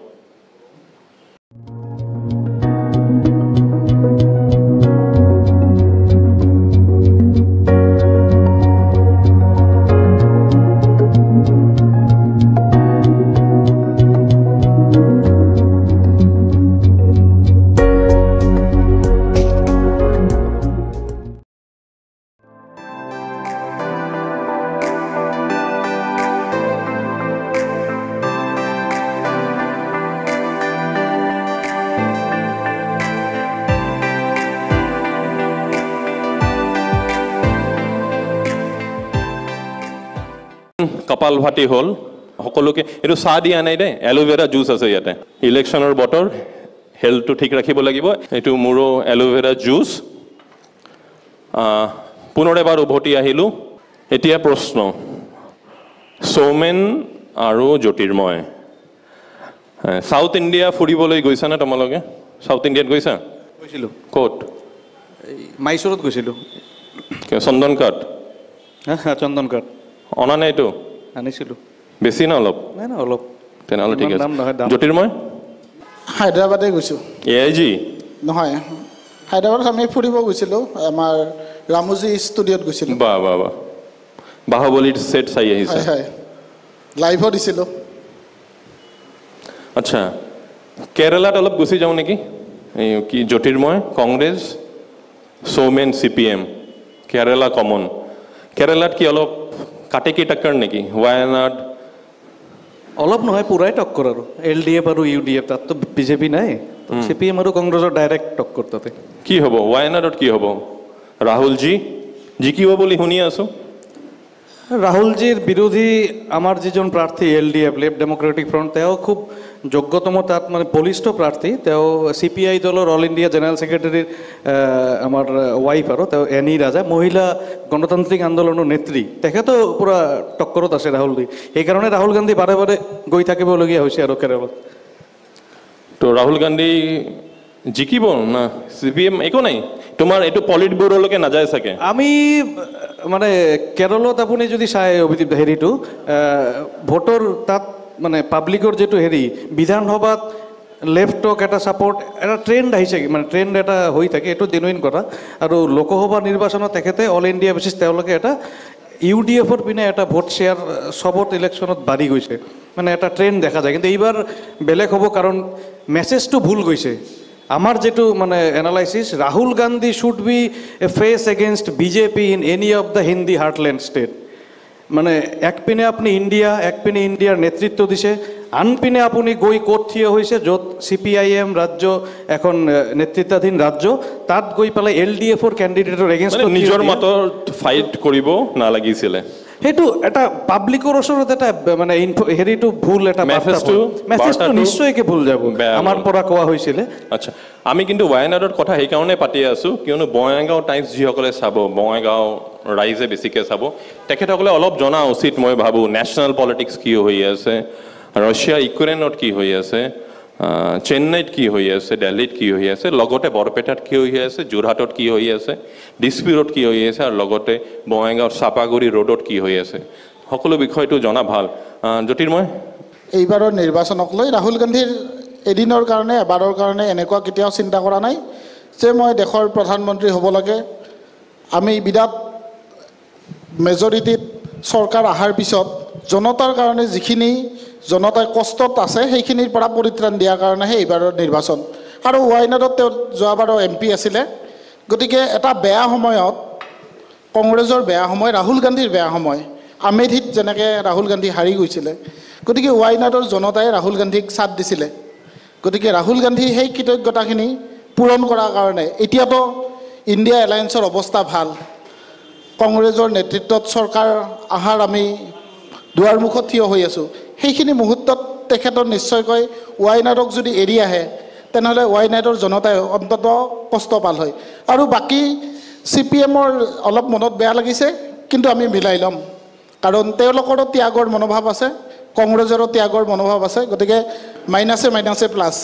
কপাল ভাতি হ'ল সকলোকে। এইটো চাহ দিয়া নাই দেই, এল'ভেৰা জুচ আছে ইয়াতে। ইলেকশ্যনৰ বতৰ, হেল্থটো ঠিক ৰাখিব লাগিব। এইটো মোৰো এল'ভেৰা জুচ। পুনৰ এবাৰ উভতি আহিলোঁ। এতিয়া প্ৰশ্ন, সৌমেন আৰু জ্যোতিৰ্ময়, চাউথ ইণ্ডিয়া ফুৰিবলৈ গৈছানে তোমালোকে? চাউথ ইণ্ডিয়াত গৈছা? গৈছিলোঁ। ক'ত? মাইচুৰত গৈছিলোঁ। চন্দন কাঠ? চন্দন কাঠ অনা নাইতো? আনিছিলোঁ। বেছি না অলপ? নাই না অলপ। তেনেহ'লে ঠিক আছে। দাম নহয়, দাম। জ্যোতিৰ্ময়? হায়দৰাবাদে গৈছোঁ। AIG? নহয়, হায়দৰাবাদত আমি ফুৰিব গৈছিলোঁ, আমাৰ ৰামোজী ষ্টুডিঅ'ত গৈছিলোঁ। বাহ বাহ বাহ, বাহুবলীৰ ছেট চাই আহিছে? হয় হয়, লাইভো দিছিলোঁ। আচ্ছা, কেৰেলাত অলপ গুচি যাওঁ নেকি? এই কি, জ্যোতিৰ্ময় কংগ্ৰেছ, সৌমেন CPM, কেৰেলা কমন। কেৰেলাত কি অলপ কাটে কি টাক্কৰ নেকি? ৱায়ানাড? অলপ নহয়, পূৰাই টক্কৰ আৰু LDF আৰু UDF, তাততো বিজেপি নাই, CPM আৰু কংগ্ৰেছৰ ডাইৰেক্ট টক্কৰ তাতে। কি হ'ব ৱায়ানাডত? কি হ'ব? ৰাহুলজী জিকিব বুলি শুনি আছোঁ। ৰাহুলজীৰ বিৰোধী আমাৰ যিজন প্ৰাৰ্থী LDF লেফ্ট ডেম'ক্ৰেটিক ফ্ৰণ্ট, তেওঁ খুব যোগ্যতম তাত মানে বলিষ্ঠ প্ৰাৰ্থী। তেওঁ CPI দলৰ অল ইণ্ডিয়া জেনেৰেল ছেক্ৰেটাৰীৰ আমাৰ ৱাইফ, আৰু তেওঁ এনি ৰাজা, মহিলা গণতান্ত্ৰিক আন্দোলনৰ নেত্ৰী। তেখেতো পূৰা টক্কৰত আছে ৰাহুলজী। সেইকাৰণে ৰাহুল গান্ধী বাৰে বাৰে গৈ থাকিবলগীয়া হৈছে আৰু কেৰেলাত। তো ৰাহুল গান্ধী জিকিব না CPM একো নাই, তোমাৰ এইটো পলিট ব্যুৰলৈকে নাযায় চাগে। আমি মানে কেৰলত আপুনি যদি চাই অভিজিত হেৰিটো ভোটৰ তাত মানে পাব্লিকৰ যিটো হেৰি বিধানসভাত লেফ্টক এটা ছাপৰ্ট, এটা ট্ৰেণ্ড আহিছে, মানে ট্ৰেণ্ড এটা হৈ থাকে, এইটো জেনুইন কথা। আৰু লোকসভা নিৰ্বাচনত তেখেতে অল ইণ্ডিয়া বেচিছ তেওঁলোকে এটা UDFৰ পিনে এটা ভোট শ্বেয়াৰ চবত ইলেকশ্যনত বাঢ়ি গৈছে, মানে এটা ট্ৰেণ্ড দেখা যায়। কিন্তু এইবাৰ বেলেগ হ'ব, কাৰণ মেছেজটো ভুল গৈছে। আমাৰ যিটো মানে analysis, Rahul Gandhi should B A face against BJP in any of the Hindi heartland state. মানে একপিনে আপুনি ইণ্ডিয়া, একপিনে ইণ্ডিয়াৰ নেতৃত্ব দিছে, আনপিনে আপুনি গৈ ক'ত থিয় হৈছে য'ত CPIM ৰাজ্য এখন নেতৃত্বাধীন ৰাজ্য, তাত গৈ পেলাই LDFৰ কেণ্ডিডেটৰ এগেইনষ্ট নিজৰ মতত ফাইট কৰিব নালাগিছিলে। সেইটো এটা পাব্লিকৰ ওচৰত এটা মানে হেৰিটো ভুল, এটা মেছেজটো নিশ্চয়কৈ ভুল যাব, আমাৰ পৰা কোৱা হৈছিলে। আচ্ছা, আমি কিন্তু ৱায়ানাডৰ কথা সেইকাৰণে পাতি আছোঁ কিয়নো বঙাইগাঁও টাইমছ যিসকলে চাব, বঙাইগাঁও ৰাইজে বেছিকৈ চাব, তেখেতসকলে অলপ জনা উচিত। মই ভাবোঁ নেশ্যনেল পলিটিক্স কি হৈ আছে, ৰাছিয়া ইউক্ৰেইনত কি হৈ আছে, চেন্নাইত কি হৈ আছে, দিল্লীত কি হৈ আছে, লগতে বৰপেটাত কি হৈ আছে, যোৰহাটত কি হৈ আছে, দিছপুৰত কি হৈ আছে, আৰু লগতে বঙাইগাঁৱৰ চাপাগুৰি ৰোডত কি হৈ আছে, সকলো বিষয়টো জনা ভাল। জ্যোতিৰ্ময়, এইবাৰৰ নিৰ্বাচনক লৈ ৰাহুল গান্ধীৰ এদিনৰ কাৰণে, এবাৰৰ কাৰণে এনেকুৱা কেতিয়াও চিন্তা কৰা নাই যে মই দেশৰ প্ৰধানমন্ত্ৰী হ'ব লাগে। আমি বিৰাট মেজৰিটিত চৰকাৰ অহাৰ পিছত জনতাৰ কাৰণে যিখিনি জনতাই কষ্টত আছে সেইখিনিৰ পৰা পৰিত্ৰাণ দিয়াৰ কাৰণেহে এইবাৰৰ নিৰ্বাচন। আৰু ৱাইনাডত তেওঁ যোৱাবাৰৰ MP আছিলে। গতিকে এটা বেয়া সময়ত, কংগ্ৰেছৰ বেয়া সময়, ৰাহুল গান্ধীৰ বেয়া সময়, আমেথিত যেনেকৈ ৰাহুল গান্ধী হাৰি গৈছিলে, গতিকে ৱাইনাডৰ জনতাই ৰাহুল গান্ধীক চাথ দিছিলে। গতিকে ৰাহুল গান্ধী সেই কৃতজ্ঞতাখিনি পূৰণ কৰাৰ কাৰণে এতিয়াতো ইণ্ডিয়া এলায়েন্সৰ অৱস্থা ভাল, কংগ্ৰেছৰ নেতৃত্বত চৰকাৰ অহাৰ আমি দুৱাৰমুখত থিয় হৈ আছোঁ। সেইখিনি মুহূৰ্তত তেখেতৰ নিশ্চয়কৈ ৱাইনাডক যদি এৰি আহে তেনেহ'লে ৱাইনাডৰ জনতাই অন্তত কষ্ট পাল হয়। আৰু বাকী CPMৰ অলপ মনত বেয়া লাগিছে, কিন্তু আমি মিলাই ল'ম, কাৰণ তেওঁলোকৰো ত্যাগৰ মনোভাৱ আছে, কংগ্ৰেছৰো ত্যাগৰ মনোভাৱ আছে। গতিকে মাইনাছে প্লাছ।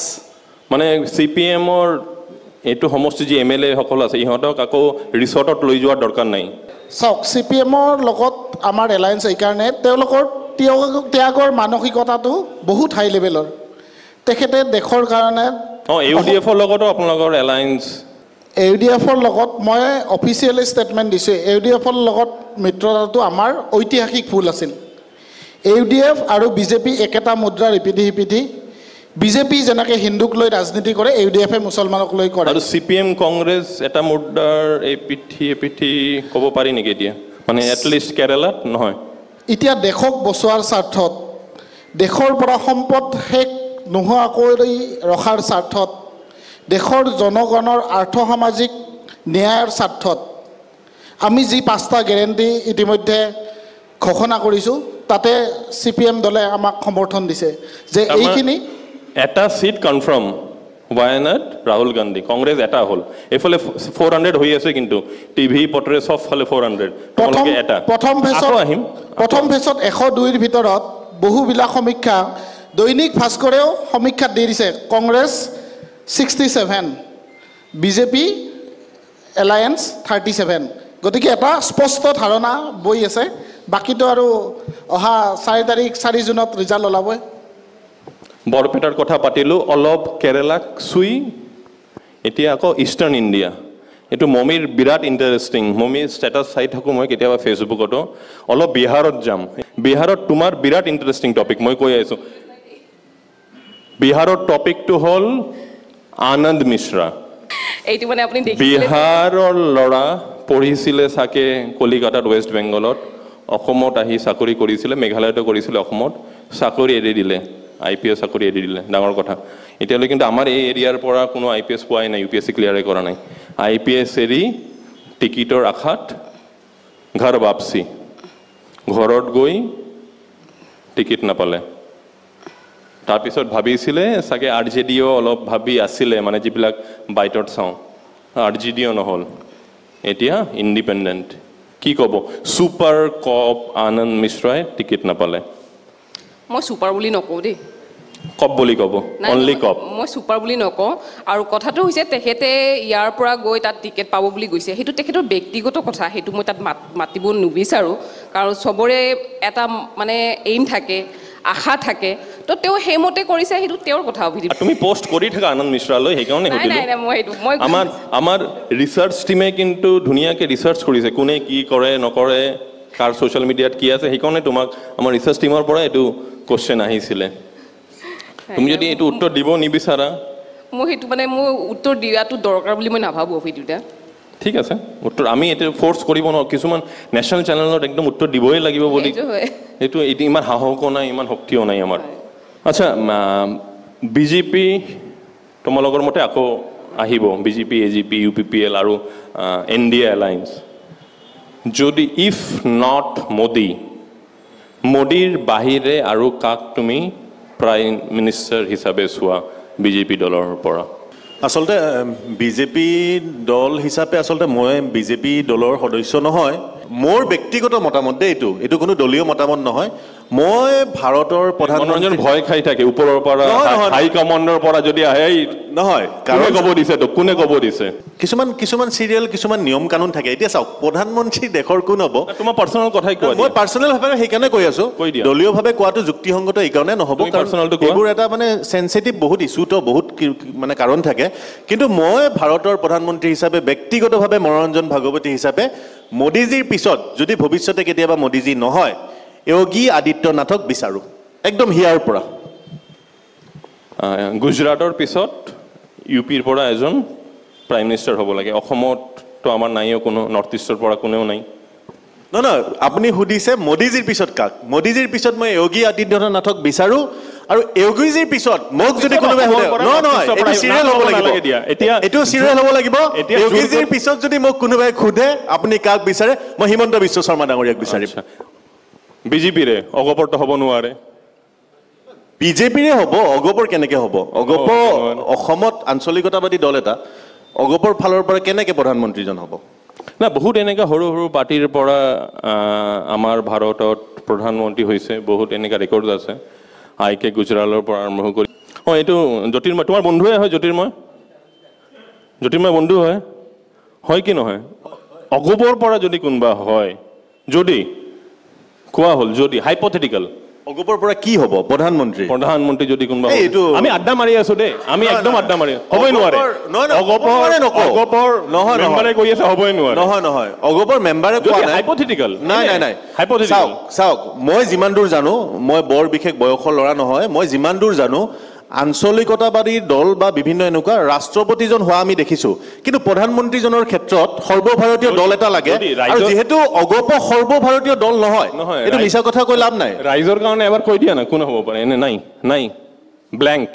মানে CPMৰ এইটো সমষ্টি যি MLA সকল আছে, ইহঁতক আকৌ ৰিচৰ্টত লৈ যোৱাৰ দৰকাৰ নাই। চাওক, CPMৰ লগত আমাৰ এলায়েন্স এইকাৰণে তেওঁলোকৰ ত্যাগৰ মানসিকতাটো বহুত হাই লেভেলৰ। তেখেতে দেশৰ কাৰণে UDFৰ লগতো আপোনালোকৰ এলায়েন্স, UDFৰ লগত মই অফিচিয়েলি ষ্টেটমেণ্ট দিছোঁ, UDFৰ লগত মিত্ৰতাটো আমাৰ ঐতিহাসিক ভুল আছিল। UDF আৰু BJP একেটা মুদ্ৰাৰ ইপিঠি। BJP যেনেকৈ হিন্দুক লৈ ৰাজনীতি কৰে, UDFে মুছলমানক লৈ কৰে। আৰু CPM কংগ্ৰেছ এটা মুদ্ৰাৰ এপিঠি ক'ব পাৰি নেকি এতিয়া, মানে এটলিষ্ট কেৰেলাত নহয়? এতিয়া দেশক বচোৱাৰ স্বাৰ্থত, দেশৰ পৰা সম্পদ শেষ নোহোৱাকৈ ৰখাৰ স্বাৰ্থত, দেশৰ জনগণৰ আৰ্থসামাজিক ন্যায়ৰ স্বাৰ্থত আমি যি 5টা গেৰেণ্টি ইতিমধ্যে ঘোষণা কৰিছোঁ, তাতে CPM দলে আমাক সমৰ্থন দিছে যে এইখিনি এটা সিট কনফাৰ্ম ৱায়ানাড ৰাহুল গান্ধী, কংগ্ৰেছ এটা হ'ল, এইফালে 400 হৈ আছে, কিন্তু টিভি পত্ৰে চবফালে 400। প্ৰথম ফেচত 102ৰ ভিতৰত বহুবিলাক সমীক্ষা, দৈনিক ভাস্কৰেও সমীক্ষাত দি দিছে কংগ্ৰেছ 67, BJP এলায়েন্স 37। গতিকে এটা স্পষ্ট ধাৰণা বৈ আছে। বাকীটো আৰু অহা 4 জুনত ৰিজাল্ট ওলাবই। বৰপেটাৰ কথা পাতিলোঁ, অলপ কেৰেলাক চুই এতিয়া আকৌ ইষ্টাৰ্ণ ইণ্ডিয়া। এইটো মমিৰ বিৰাট ইণ্টাৰেষ্টিং, মমিৰ ষ্টেটাছ চাই থাকোঁ মই কেতিয়াবা ফেচবুকতো। অলপ বিহাৰত যাম। বিহাৰত তোমাৰ বিৰাট ইণ্টাৰেষ্টিং টপিক, মই কৈ আহিছোঁ। বিহাৰৰ টপিকটো হ'ল আনন্দ মিশ্ৰা। এইটো মানে আপুনি বিহাৰৰ ল'ৰা পঢ়িছিলে চাগে কলিকাতাত, ৱেষ্ট বেংগলত, অসমত আহি চাকৰি কৰিছিলে, মেঘালয়তো কৰিছিলে, অসমত চাকৰি এৰি দিলে, IPS চাকৰি এৰি দিলে, ডাঙৰ কথা। এতিয়ালৈ কিন্তু আমাৰ এই এৰিয়াৰ পৰা কোনো IPS পোৱাই নাই, UPSC ক্লিয়াৰে কৰা নাই। IPS এৰি টিকিটৰ আশাত ঘৰ বাপচি ঘৰত গৈ টিকেট নাপালে তাৰপিছত ভাবিছিলে চাগে RJDও অলপ ভাবি আছিলে মানে যিবিলাক বাইটত চাওঁ RJDও নহ'ল এতিয়া ইণ্ডিপেণ্ডেণ্ট কি ক'ব ছুপাৰ কপ আনন্দ মিশ্ৰাই টিকেট নাপালে মই ছুপাৰ বুলি নকওঁ দেই কপ বুলি ক'ব অনলি কপ মই ছুপাৰ বুলি নকওঁ আৰু কথাটো হৈছে তেখেতে ইয়াৰ পৰা গৈ তাত টিকেট পাব বুলি গৈছে সেইটো তেখেতৰ ব্যক্তিগত কথা সেইটো মই তাত মাতিব নিবিচাৰোঁ কাৰণ চবৰে এটা মানে এইম থাকে আশা থাকে তো তেওঁ সেইমতে কৰিছে সেইটো তেওঁৰ কথা তুমি পোষ্ট কৰি থাকা আনন্দ মিশ্ৰালৈ সেইকাৰণে আমাৰ ৰিচাৰ্চ টিমে কিন্তু ধুনীয়াকৈ ৰিচাৰ্চ কৰিছে কোনে কি কৰে নকৰে কাৰ ছ'চিয়েল মিডিয়াত কি আছে সেইকাৰণে তোমাক আমাৰ ৰিচাৰ্চ টিমৰ পৰা এইটো কুৱেশ্যন আহিছিলে তুমি যদি এইটো উত্তৰ দিব নিবিচাৰা মই সেইটো মানে মোৰ উত্তৰ দিয়াটো দৰকাৰ বুলি মই নাভাবোঁ ভিডিঅ'টা ঠিক আছে উত্তৰ আমি এইটো ফ'ৰ্চ কৰিব নোৱাৰোঁ কিছুমান নেশ্যনেল চেনেলত একদম উত্তৰ দিবই লাগিব বুলি এইটো ইমান সাহসো নাই ইমান শক্তিও নাই আমাৰ আচ্ছা BJP তোমালোকৰ মতে আকৌ আহিব BJP AGP UPPL আৰু NDA এলায়েন্স যদি ইফ নট মোদীৰ বাহিৰে আৰু কাক তুমি প্ৰাইম মিনিষ্টাৰ হিচাপে চোৱা BJP দলৰ পৰা আচলতে BJP দল হিচাপে আচলতে মই BJP দলৰ সদস্য নহয় মোৰ ব্যক্তিগত মতামত দেই এইটো কোনো দলীয় মতামত নহয় মই ভাৰতৰ প্ৰধানমন্ত্ৰী ভয় খাই থাকে ওপৰৰ পৰা হাই কমাণ্ডৰ পৰা যদি আহে নহয় কোনে ক'ব দিছে কিছুমান চিৰিয়েল কিছুমান নিয়ম কানুন থাকে এতিয়া চাওক প্ৰধানমন্ত্ৰী দেশৰ কোন হ'ব তোমাৰ পাৰ্চনেল কথাই কোৱা মই পাৰ্চনেলভাৱে সেইকাৰণে কৈ আছো দলীয়ভাৱে কোৱাটো যুক্তিসংগত এইকাৰণে নহ'ব এইবোৰ এটা মানে চেঞ্চিটিভ বহুত ইছ্যুটো বহুত মানে কাৰণ থাকে কিন্তু মই ভাৰতৰ প্ৰধানমন্ত্ৰী হিচাপে ব্যক্তিগতভাৱে মনোৰঞ্জন ভাগৱতী হিচাপে মোদীজীৰ পিছত যদি ভৱিষ্যতে কেতিয়াবা মোদীজী নহয় যোগী আদিত্যনাথক বিচাৰোঁ একদম হিয়াৰ পৰা গুজৰাটৰ পিছত UPৰ পৰা এজন প্ৰাইম মিনিষ্টাৰ হ'ব লাগে অসমততো আমাৰ নাইও কোনো নৰ্থ ইষ্টৰ পৰা কোনেও নাই নহয় আপুনি সুধিছে মোদীজীৰ পিছত কাক মোদীজীৰ পিছত মই যোগী আদিত্যনাথক বিচাৰোঁ আৰু যোগীজীৰ পিছত মোক যদি কোনোবাই সোধে নহয় এইটো চিৰিয়েল হ'ব লাগিব এইটো চিৰিয়েল হ'ব লাগিব যোগীজীৰ পিছত যদি মোক কোনোবাই সোধে আপুনি কাক বিচাৰে মই হিমন্ত বিশ্ব শৰ্মা ডাঙৰীয়াক বিচাৰিম BJPৰে অগপৰটো হ'ব নোৱাৰে BJPৰে হ'ব অগপৰ কেনেকৈ হ'ব অগপ অসমত আঞ্চলিকতাবাদী দল এটা অগপৰ ফালৰ পৰা কেনেকৈ প্ৰধানমন্ত্ৰীজন হ'ব না বহুত এনেকুৱা সৰু সৰু পাৰ্টিৰ পৰা আমাৰ ভাৰতত প্ৰধানমন্ত্ৰী হৈছে বহুত এনেকুৱা ৰেকৰ্ড আছে IK গুজৰাটৰ পৰা আৰম্ভ কৰি এইটো জ্যোতিৰ্ময় তোমাৰ বন্ধুৱে হয় জ্যোতিৰ্ময় বন্ধু হয় কি নহয় অগপৰ পৰা যদি কোনোবা হয় যদি কোৱা হ'ল যদি হাইপথেটিকেল অগপৰ পৰা কি হ'ব প্ৰধানমন্ত্ৰী যদি কোনোবা আমি আড্ডা মাৰি আছো দেই আমি একদম আড্ডা মাৰি হ'বই নোৱাৰে অগপৰ মেম্বাৰে কৈ আছে হ'বই নোৱাৰে নহয় অগপৰ মেম্বাৰে কোৱা নাই হাইপথেটিকেল নাই চাওক মই যিমান দূৰ জানো মই বৰ বিশেষ বয়সৰ ল'ৰা নহয় মই যিমান দূৰ জানো আঞ্চলিকতাবাদী দল বা বিভিন্ন এনেকুৱা ৰাষ্ট্ৰপতিজন হোৱা আমি দেখিছোঁ কিন্তু প্ৰধানমন্ত্ৰীজনৰ ক্ষেত্ৰত সৰ্বভাৰতীয় দল এটা লাগে আৰু যিহেতু অগপ সৰ্বভাৰতীয় দল নহয় এইটো মিছা কথা কৈ লাভ নাই ৰাইজৰ কাৰণে এবাৰ কৈ দিয়া না কোন হ'ব পাৰে এনে নাই ব্লেংক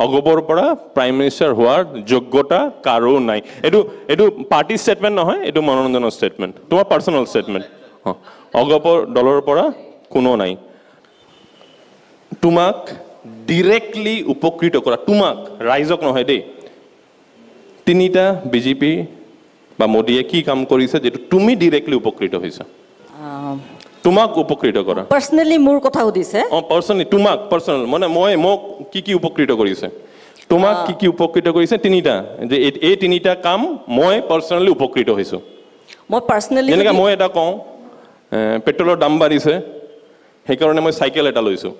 অগপৰ পৰা প্ৰাইম মিনিষ্টাৰ হোৱাৰ যোগ্যতা কাৰো নাই এইটো পাৰ্টি ষ্টেটমেণ্ট নহয় এইটো মনোৰঞ্জনৰ ষ্টেটমেণ্ট তোমাৰ পাৰ্চনেল ষ্টেটমেণ্ট অগপৰ দলৰ পৰা কোনো নাই তোমাক ডিৰেক্টলি উপকৃত কৰা তোমাক ৰাইজক নহয় দেই তিনিটা BJP বা মোদীয়ে কি কাম কৰিছে যেটো তুমি ডিৰেক্টলি উপকৃত হৈছা তোমাক উপকৃত কৰা পাৰ্চনেলি মোৰ কথা সুধিছে পাৰ্চনেলি তোমাক পাৰ্চনেল মানে মোক কি উপকৃত কৰিছে তোমাক কি উপকৃত কৰিছে তিনিটা যে এই তিনিটা কাম মই পাৰ্চনেলি উপকৃত হৈছোঁ মই পাৰ্চনেলি যেনেকৈ মই এটা কওঁ পেট্ৰলৰ দাম বাঢ়িছে সেইকাৰণে মই চাইকেল এটা লৈছোঁ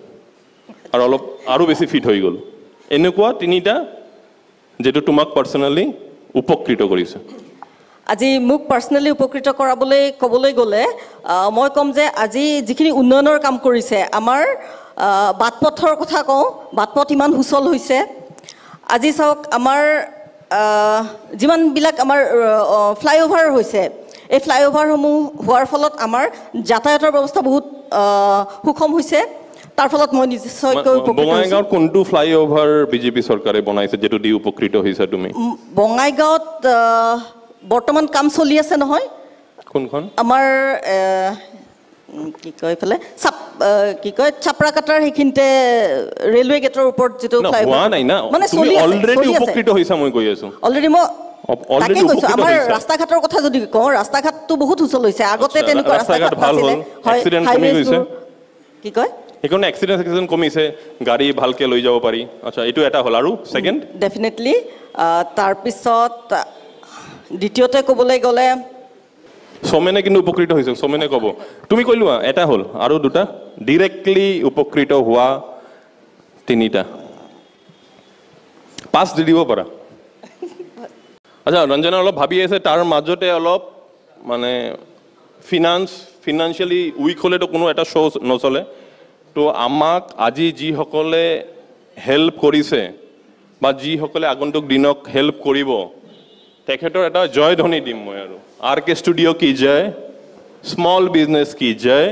আৰু অলপ আৰু বেছি ফিট হৈ গ'ল এনেকুৱা তিনিটা যেটো তোমাক পাৰ্চনেলি উপকৃত কৰিছে আজি মোক পাৰ্চনেলি উপকৃত কৰাবলৈ ক'বলৈ গ'লে মই ক'ম যে আজি যিখিনি উন্নয়নৰ কাম কৰিছে আমাৰ বাটপথৰ কথা কওঁ বাটপথ ইমান সুচল হৈছে আজি চাওক আমাৰ যিমানবিলাক আমাৰ ফ্লাইঅভাৰ হৈছে এই ফ্লাইঅভাৰসমূহ হোৱাৰ ফলত আমাৰ যাতায়াতৰ ব্যৱস্থা বহুত সুষম হৈছে তাৰ ফলত মই নিশ্চয়কৈ উপকৃত হৈছোঁ বঙাইগাঁৱত কোনটো ফ্লাইঅভাৰ BJP চৰকাৰে বনাইছে যেটো দি উপকৃত হৈছা তুমি বঙাইগাঁৱত বৰ্তমান কাম চলি আছে নহয় কোনখন আমাৰ কি কয় এইফালে কি কয় চাপৰাকাটাৰ সেইখিনিতে ৰেলৱে গেটৰ ওপৰত যিটো হোৱা নাই না মানে তুমি চলি আছে অলৰেডি উপকৃত হৈছা মই কৈ আছো অলৰেডি মই অলৰেডি তাকে কৈছো উপকৃত আমাৰ হৈছা ৰাস্তা ঘাটৰ কথা যদি কওঁ ৰাস্তা ঘাটটো বহুত সুচল হৈছে আগতে তেনেকুৱা ৰাস্তা ঘাট ভাল নাছিলে হ'ল এক্সিডেন্ট কমি গৈছে কি কয় সেইকাৰণে এক্সিডেন্ট কমিছে গাড়ী ভালকে লৈ যাব পাৰি আচ্ছা এইটো এটা হ'ল আৰু সেকেন্ড ডেফিনেটলি তাৰপিছত দ্বিতীয়তে ক'বলৈ গ'লে সোমেনে কিন্তু উপকৃত হৈছে সোমেনে ক'ব তুমি কৈ লোৱা এটা হ'ল আৰু দুটা ডিৰেক্টলি উপকৃত হোৱা তিনিটা পাঁচ দি দিব পাৰা আচ্ছা ৰঞ্জনা অলপ ভাবি আছে তাৰ মাজতে অলপ মানে ফিনান্সিয়েলি উইক হ'লেতো কোনো এটা শ্ব' নচলে তো আমাক আজি যিসকলে হেল্প কৰিছে বা যিসকলে আগন্তুক দিনক হেল্প কৰিব তেখেতৰ এটা জয়ধ্বনি দিম মই আৰু আৰ কে ষ্টুডিঅ' কি জয় স্মল বিজনেছ কি জয়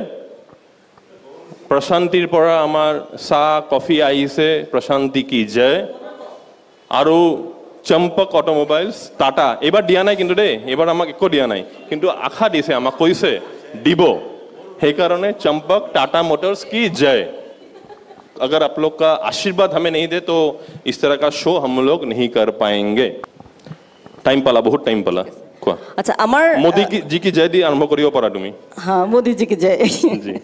প্ৰশান্তিৰ পৰা আমাৰ চাহ কফি আহিছে প্ৰশান্তি কি জয় আৰু চম্পক অটোমোবাইলছ টাটা এইবাৰ দিয়া নাই কিন্তু দেই এইবাৰ আমাক একো দিয়া নাই কিন্তু আশা দিছে আমাক কৈছে দিব সেইকাৰণে চম্পক टाटा मोटर्स की जय अगर आप लोग का आशीर्वाद हमें नहीं दे तो इस तरह का शो हम लोग नहीं कर पाएंगे टाइम पाला बहुत टाइम पाला কোৱা আচ্ছা আমাৰ মোদী জি কি জয় দি আৰম্ভ কৰিব পাৰা তুমি হা মোদী জি কি জয় জি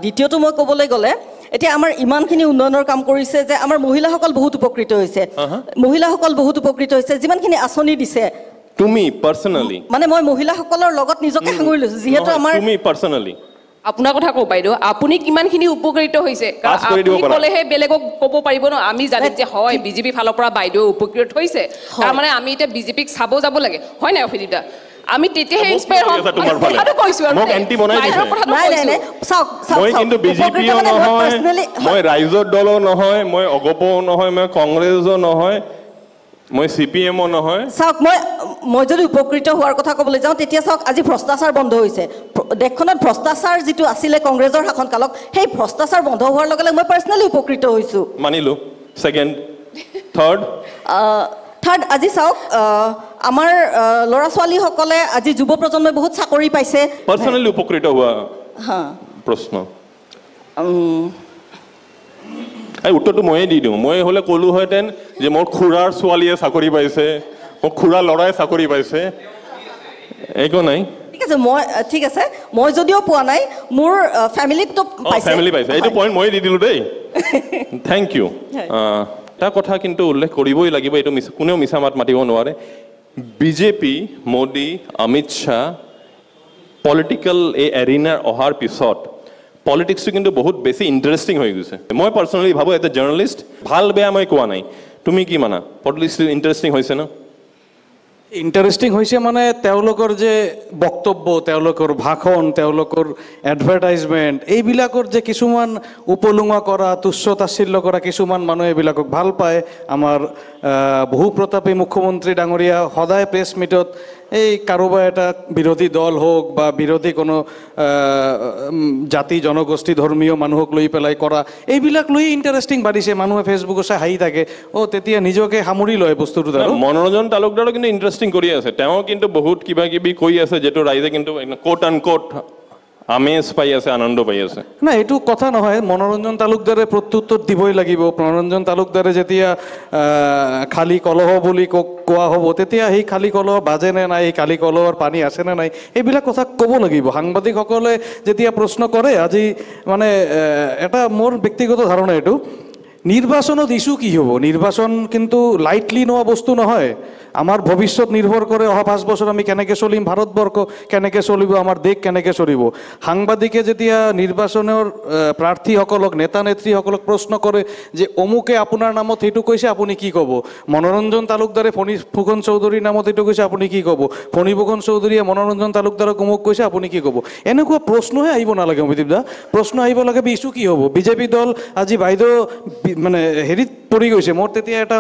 দ্বিতীয়টো মই ক'বলৈ গ'লে এতিয়া আমাৰ ইমানখিনি উন্নয়নৰ কাম কৰিছে যে আমাৰ মহিলাসকল বহুত উপকৃত হৈছে মহিলাসকল বহুত উপকৃত হৈছে যিমানখিনি আঁচনি দিছে তুমি পাৰ্সোনালি মানে মই মহিলাসকলৰ লগত নিজকে সাঙুৰি লৈছো যিহেতু আমাৰ তুমি পাৰ্সোনালি আপোনাৰ কথা কওঁ বাইদেউ আপুনি কিমানখিনি উপকৃত হৈছে কাৰণ আপুনি ক'লেহে বেলেগক ক'ব পাৰিব ন আমি জানিম যে হয় বিজেপি ফালৰ পৰা বাইদেউ উপকৃত হৈছে তাৰমানে আমি এতিয়া বিজেপিক চাব যাব লাগে হয় নাই অফিদিতা আমি তেতিয়াহে ইনস্পায়াৰ হ'ম কথাটো কৈছো আৰু মোক এন্টি বনাই দিছে নাই নাই নাই চাওক মই কিন্তু বিজেপিও নহয় মই ৰাইজৰ দলো নহয় মই অগপও নহয় মই কংগ্ৰেছও নহয় মই সিপিএমও নহয় চাওক মই যদি উপকৃত হোৱাৰ কথা ক'বলৈ যাওঁ তেতিয়া চাওক আজি ভ্ৰষ্টাচাৰ বন্ধ হৈছে দেশখনত ভ্ৰষ্টাচাৰ যিটো আছিলে কংগ্ৰেছৰ শাসন কালত সেই ভ্ৰষ্টাচাৰ বন্ধ হোৱাৰ লগে লগে মই পাৰ্চনেলি উপকৃত হৈছো মানিলো সেকেন্ড থাৰ্ড আজি চাওক আমাৰ ল'ৰা ছোৱালীসকলে আজি যুৱ প্ৰজন্মই বহুত চাকৰি পাইছে পাৰ্সোনালি উপকৃত হোৱা প্ৰশ্ন এই উত্তৰটো ময়ে দি দিওঁ মই হ'লে ক'লো হেঁতেন যে মোৰ খুৰাৰ ছোৱালীয়ে চাকৰি পাইছে মোৰ খুৰা ল'ৰাই চাকৰি পাইছে একো নাই ঠিক আছে মই যদিও পোৱা নাই মোৰ ফেমিলিতো পাইছে ফেমিলি পাইছে এইটো পইণ্ট ময়ে দি দিলোঁ দেই থেংক ইউ এটা কথা কিন্তু উল্লেখ কৰিবই লাগিব এইটো কোনেও মিছা মাত মাতিব নোৱাৰে বিজেপি মোদী অমিত শ্বাহ পলিটিকেল এই এৰিনাৰ অহাৰ পিছত পলিটিক্সটো কিন্তু বহুত বেছি ইণ্টাৰেষ্টিং হৈ গৈছে মই পাৰ্চনেলি ভাবোঁ এজ এ জাৰ্নেলিষ্ট ভাল বেয়া মই কোৱা নাই তুমি কি মানা পলিটিক্সটো ইণ্টাৰেষ্টিং হৈছে ন ইণ্টাৰেষ্টিং হৈছে মানে তেওঁলোকৰ যে বক্তব্য তেওঁলোকৰ ভাষণ তেওঁলোকৰ এডভাৰটাইজমেণ্ট এইবিলাকৰ যে কিছুমান উপলুঙা কৰা তুচ্ছ তাচ্ছিল্য কৰা কিছুমান মানুহে এইবিলাকক ভাল পায় আমাৰ বহু প্ৰতাপী মুখ্যমন্ত্ৰী ডাঙৰীয়া সদায় প্ৰেছ মিটত এই কাৰোবাৰ এটা বিৰোধী দল হওক বা বিৰোধী কোনো জাতি জনগোষ্ঠী ধৰ্মীয় মানুহক লৈ পেলাই কৰা এইবিলাক লৈ ইণ্টাৰেষ্টিং বাঢ়িছে মানুহে ফেচবুকত চাই হাঁহি থাকে তেতিয়া নিজকে সামৰি লয় বস্তুটো আৰু মনোৰঞ্জন তালুকদাৰো কিন্তু ইণ্টাৰেষ্টিং কৰি আছে তেওঁ কিন্তু বহুত কিবা কিবি কৈ আছে যিটো ৰাইজে কিন্তু কোট আন কোট আমেজ পাই আছে আনন্দ পাই আছে না এইটো কথা নহয় মনোৰঞ্জন তালুকদাৰে প্ৰত্যুত্তৰ দিবই লাগিব মনোৰঞ্জন তালুকদাৰে যেতিয়া খালী কলহ বুলি কোৱা হ'ব তেতিয়া সেই খালী কলহ বাজে নে নাই এই খালী কলহৰ পানী আছে নে নাই এইবিলাক কথা ক'ব লাগিব সাংবাদিকসকলে যেতিয়া প্ৰশ্ন কৰে আজি মানে এটা মোৰ ব্যক্তিগত ধাৰণা এইটো নিৰ্বাচনত ইছ্যু কি হ'ব নিৰ্বাচন কিন্তু লাইটলি নোৱা বস্তু নহয় আমাৰ ভৱিষ্যত নিৰ্ভৰ কৰে অহা 5 বছৰ আমি কেনেকৈ চলিম ভাৰতবৰ্ষ কেনেকৈ চলিব আমাৰ দেশ কেনেকৈ চলিব সাংবাদিকে যেতিয়া নিৰ্বাচনৰ প্ৰাৰ্থীসকলক নেতা নেত্ৰীসকলক প্ৰশ্ন কৰে যে অমুকে আপোনাৰ নামত সেইটো কৈছে আপুনি কি ক'ব মনোৰঞ্জন তালুকদাৰে ফণী ফুকন চৌধুৰীৰ নামত এইটো কৈছে আপুনি কি ক'ব ফণী ফুকন চৌধুৰীয়ে মনোৰঞ্জন তালুকদাৰক অমুক কৈছে আপুনি কি ক'ব এনেকুৱা প্ৰশ্নহে আহিব নালাগে অমিতাভ দা প্ৰশ্ন আহিব লাগে ইছ্যু কি হ'ব বিজেপি দল আজি বাইদেউ মানে হেৰিত পৰি গৈছে মোৰ তেতিয়া এটা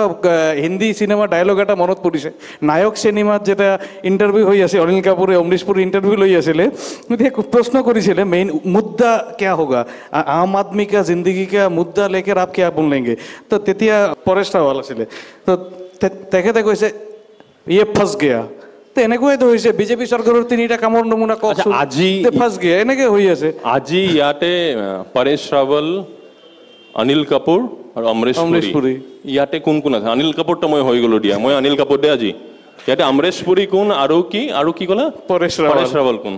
হিন্দী চিনেমাৰ ডায়লগ এটা মনত পৰিছে নায়ক চিনেমাত যেটা ইণ্টাৰভিউ হৈ আছে অনিল কাপুৰে অমৰীশ পুৰী ইণ্টাৰভিউ লৈ আছিলে তেতিয়া প্ৰশ্ন কৰিছিলে মেইন মুদ্দা क्या होगा आम आदमी का जिंदगी का मुद्दा लेकर आप क्या बोलेंगे तो তেতিয়া পৰেশ ৰাৱাল আছিলে তো তেখেতে কৈছে ये फंस गया তো এনেকুৱাইতো হৈছে বিজেপি চৰকাৰৰ 3টা কামৰ নমুনা কওকচোন আজি- ফাৰ্ষ্ট গে এনেকৈ হৈ আছে আজি ইয়াতে পৰেশ ৰাৱল, অনিল কাপুৰ আৰু অমৰেশ অমৰেশ পুৰী পুৰী। ইয়াতে কোন কোন আছে? অনিল কাপুৰটো মই হৈ গ'লো দিয়া, মই অনিল কাপুৰ দে আজি। ইয়াতে অমৰেশ পুৰী কোন আৰু কি ক'লা? পৰেশ ৰাৱল। পৰেশ ৰাৱল কোন?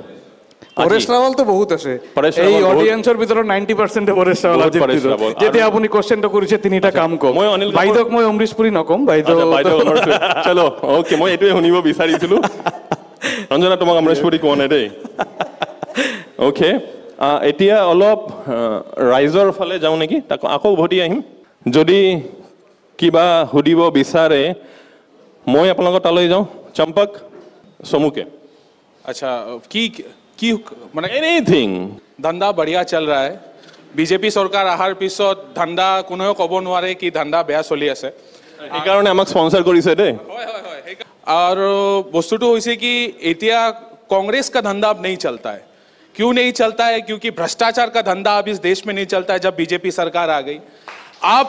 পৰেশ ৰাৱলটো বহুত আছে পৰেশ এই ৰাৱল বহুত- অডিয়েন্সৰ ভিতৰত 90% পৰেশ ৰাৱল বহুত আজিৰ পৰেশ ভিতৰত। ৰাৱল। যেতিয়া আপুনি কোৱেশ্চনটো কৰিছে 3টা কাম কওক মই অনিল কাপুৰ- বাইদেউক মই অমৰীশ পুৰী নকম বাইদেউ আচ্ছা, বাইদেউ অমৰেশ পুৰী। চলো অ'কে, মই এইটোৱে শুনিব বিচাৰিছিলো। ৰঞ্জনা, তোমাক অমৰেশ পুৰী কোৱা নাই দেই। অ'কে, এতিয়া অলপ ৰাইজৰ ফালে যাওঁ নেকি, তাক আকৌ উভতি আহিম। যদি কিবা সুধিব বিচাৰে মই আপোনালোকৰ তালৈ যাওঁ। চম্পক, চমুকে, अच्छा কি মানে এনিথিং। ধান্দা বঢ়িয়া চল ৰা है বিজেপি চৰকাৰ অহাৰ পিছত ধান্দা কোনেও ক'ব নোৱাৰে কি ধান্দা বেয়া চলি আছে। সেইকাৰণে আমাক স্পন্সৰ কৰিছে দেই। আৰু বস্তুটো হৈছে कि এতিয়া कांग्रेस का धंधा अब नहीं चलता है। क्यों नहीं चलता है? क्योंकि भ्रष्टाचार का धंधा अब इस देश में नहीं चलता है जब बीजेपी सरकार आ गई। अब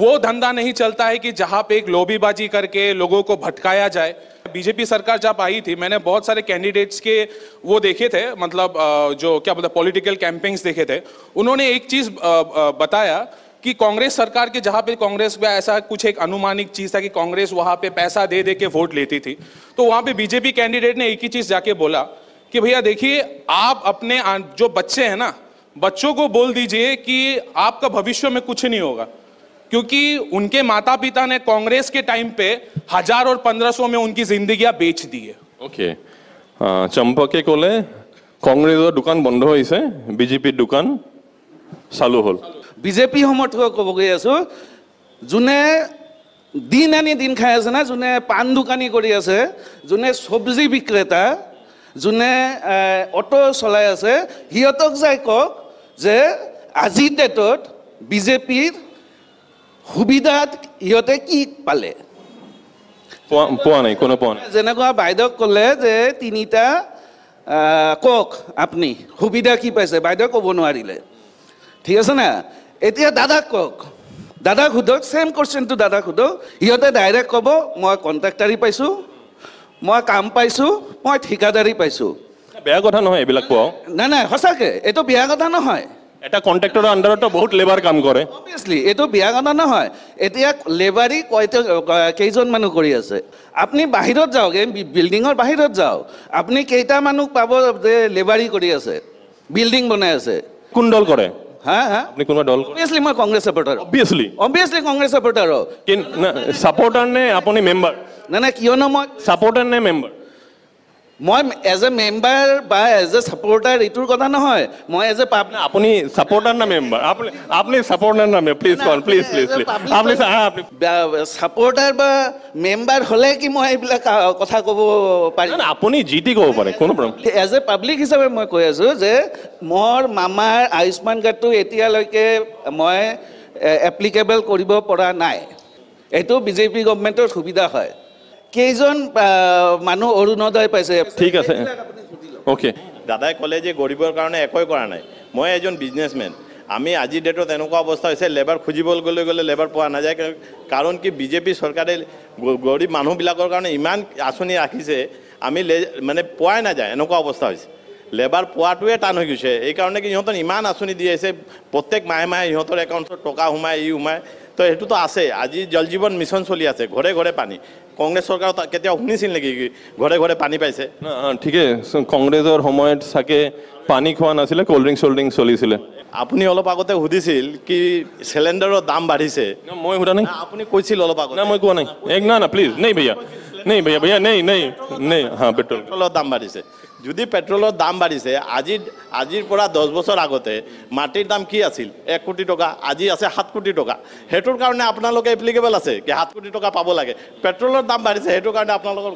वो धंधा नहीं चलता है कि जहां पे एक लॉबीबाजी करके लोगों को भटकाया जाए। बीजेपी सरकार जब आई थी मैंने बहुत सारे कैंडिडेट्स के वो देखे थे, मतलब जो क्या बोलते पॉलिटिकल कैंपेन्स देखे थे। उन्होंने एक चीज बताया कि कांग्रेस सरकार के जहां पे कांग्रेस में ऐसा कुछ एक अनुमानित चीज था कि कांग्रेस वहां पे पैसा दे दे के वोट लेती थी। तो वहां पे बीजेपी कैंडिडेट ने एक ही चीज जाके बोला कि भैया देखिए, आप अपने जो बच्चे हैं ना, बच्चों को बोल दीजिए कि आपका भविष्य में कुछ नहीं होगा, क्योंकि उनके माता पिता ने कांग्रेस के टाइम पे 1000 और 1500 में उनकी जिंदगियां बेच दी है। অ'কে, চম্পকে ক'লে কংগ্ৰেছৰ দোকান বন্ধ হৈছে, বিজেপিৰ দোকান চালু হ'ল। বিজেপি সমৰ্থকক ক'ব গৈ আছোঁ, যোনে দিন আনি দিন খাই আছে না, যোনে পাণ দোকানী কৰি আছে, যোনে চব্জি বিক্ৰেতা, যোনে অটো চলাই আছে, সিহঁতক যাই কওক যে আজিৰ ডেটত বিজেপিৰ সুবিধাত সিহঁতে কি পালে। পোৱা নাই, কোনো পোৱা নাই। যেনেকুৱা বাইদেউক ক'লে যে 3টা কওক আপুনি সুবিধা কি পাইছে, বাইদেউ ক'ব নোৱাৰিলে, ঠিক আছে না। এতিয়া দাদাক কওক, দাদাক সোধক, ছেম কুৱেশ্যনটো দাদাক সোধক, সিহঁতে ডাইৰেক্ট ক'ব মই কণ্ট্ৰেক্টাৰী পাইছোঁ, মই কাম পাইছোঁ, মই ঠিকাদাৰী পাইছোঁ। বেয়া কথা নহয় এইবিলাক পোৱা। নাই নাই, সঁচাকৈ এইটো বেয়া কথা নহয়। এটা কণ্ট্ৰেক্টৰৰ আণ্ডাৰতো বহুত লেবাৰ কাম কৰে। অবভিয়াছলি এইটো বেয়া কথা নহয়। এতিয়া লেবাৰী কেইজন মানুহ কৰি আছে, আপুনি বাহিৰত যাওক, এই বিল্ডিঙৰ বাহিৰত যাওক, আপুনি কেইটা মানুহ পাব যে লেবাৰী কৰি আছে, বিল্ডিং বনাই আছে। কোন দল কৰে? হা হা, আপুনি কোনোবা দল কৰে? অবভিয়াছলি মই Congress supporter. Obviously Congress supporter. Supporter নে আপুনি মেম্বাৰ? নাই নাই, কিয়নো মই ছাপৰ্টাৰ নে মেম্বাৰ? মই এজ এ মেম্বাৰ বা এজ এ ছাপৰ্টাৰ এইটোৰ কথা নহয়, মই এজ এ আপুনি ছাপৰ্টাৰ না মেম্বাৰ? আপুনি ছাপৰ্টাৰ না member? Please call, please please please. আপুনি ছাপৰ্টাৰ বা মেম্বাৰ হ'লে কি মই এইবিলাক কথা ক'ব পাৰিম? আপুনি যি টি ক'ব পাৰে, কোনো প্ৰব্লেম। এজ এ পাব্লিক হিচাপে মই কৈ আছোঁ যে মোৰ মামাৰ আয়ুষ্মান কাৰ্ডটো এতিয়ালৈকে মই এপ্লিকেবল কৰিব পৰা নাই। এইটো বিজেপি গভৰ্ণমেণ্টৰ সুবিধা হয়। কেইজন মানুহ অৰুণোদয় পাইছে? ঠিক আছে, অ'কে। দাদাই ক'লে যে গৰীবৰ কাৰণে একোৱে কৰা নাই। মই এজন বিজনেছমেন, আমি আজিৰ ডেটত এনেকুৱা অৱস্থা হৈছে লেবাৰ খুজিবলৈ গ'লে লেবাৰ পোৱা নাযায়। কাৰণ কি বিজেপি চৰকাৰে গৰীব মানুহবিলাকৰ কাৰণে ইমান আঁচনি ৰাখিছে, আমি মানে পোৱাই নাযায়, এনেকুৱা অৱস্থা হৈছে। লেবাৰ পোৱাটোৱে টান হৈ গৈছে। এইকাৰণে কি সিহঁতৰ ইমান আঁচনি দি আছে, প্ৰত্যেক মাহে মাহে সিহঁতৰ একাউণ্টত টকা সোমায়, সোমায়। তো সেইটোতো আছে। আজি জল জীৱন মিছন চলি আছে, ঘৰে ঘৰে পানী। কংগ্ৰেছ চৰকাৰ কেতিয়াও শুনিছিল নেকি ঘৰে ঘৰে পানী পাইছে? ঠিকে, কংগ্ৰেছৰ সময়ত চাগে পানী খোৱা নাছিলে, ক'ল্ড ড্ৰিংক চলিছিলে। আপুনি অলপ আগতে সুধিছিল কি চিলিণ্ডাৰৰ দাম বাঢ়িছে, মই সোধা নাই। আপুনি কৈছিল অলপ আগতে। না মই কোৱা নাই। না প্লিজ, নেই ভैया, হা, পেট্ৰলৰ দাম বাঢ়িছে। যদি পেট্ৰলৰ দাম বাঢ়িছে, আজিৰ পৰা 10 বছৰ আগতে মাটিৰ দাম কি আছিল? 1 কোটি টকা, আজি আছে 7 কোটি টকা। সেইটোৰ কাৰণে আপোনালোকে এপ্লিকেবল আছে কি 7 কোটি টকা পাব লাগে? পেট্ৰলৰ দাম বাঢ়িছে, সেইটোৰ কাৰণে আপোনালোকৰ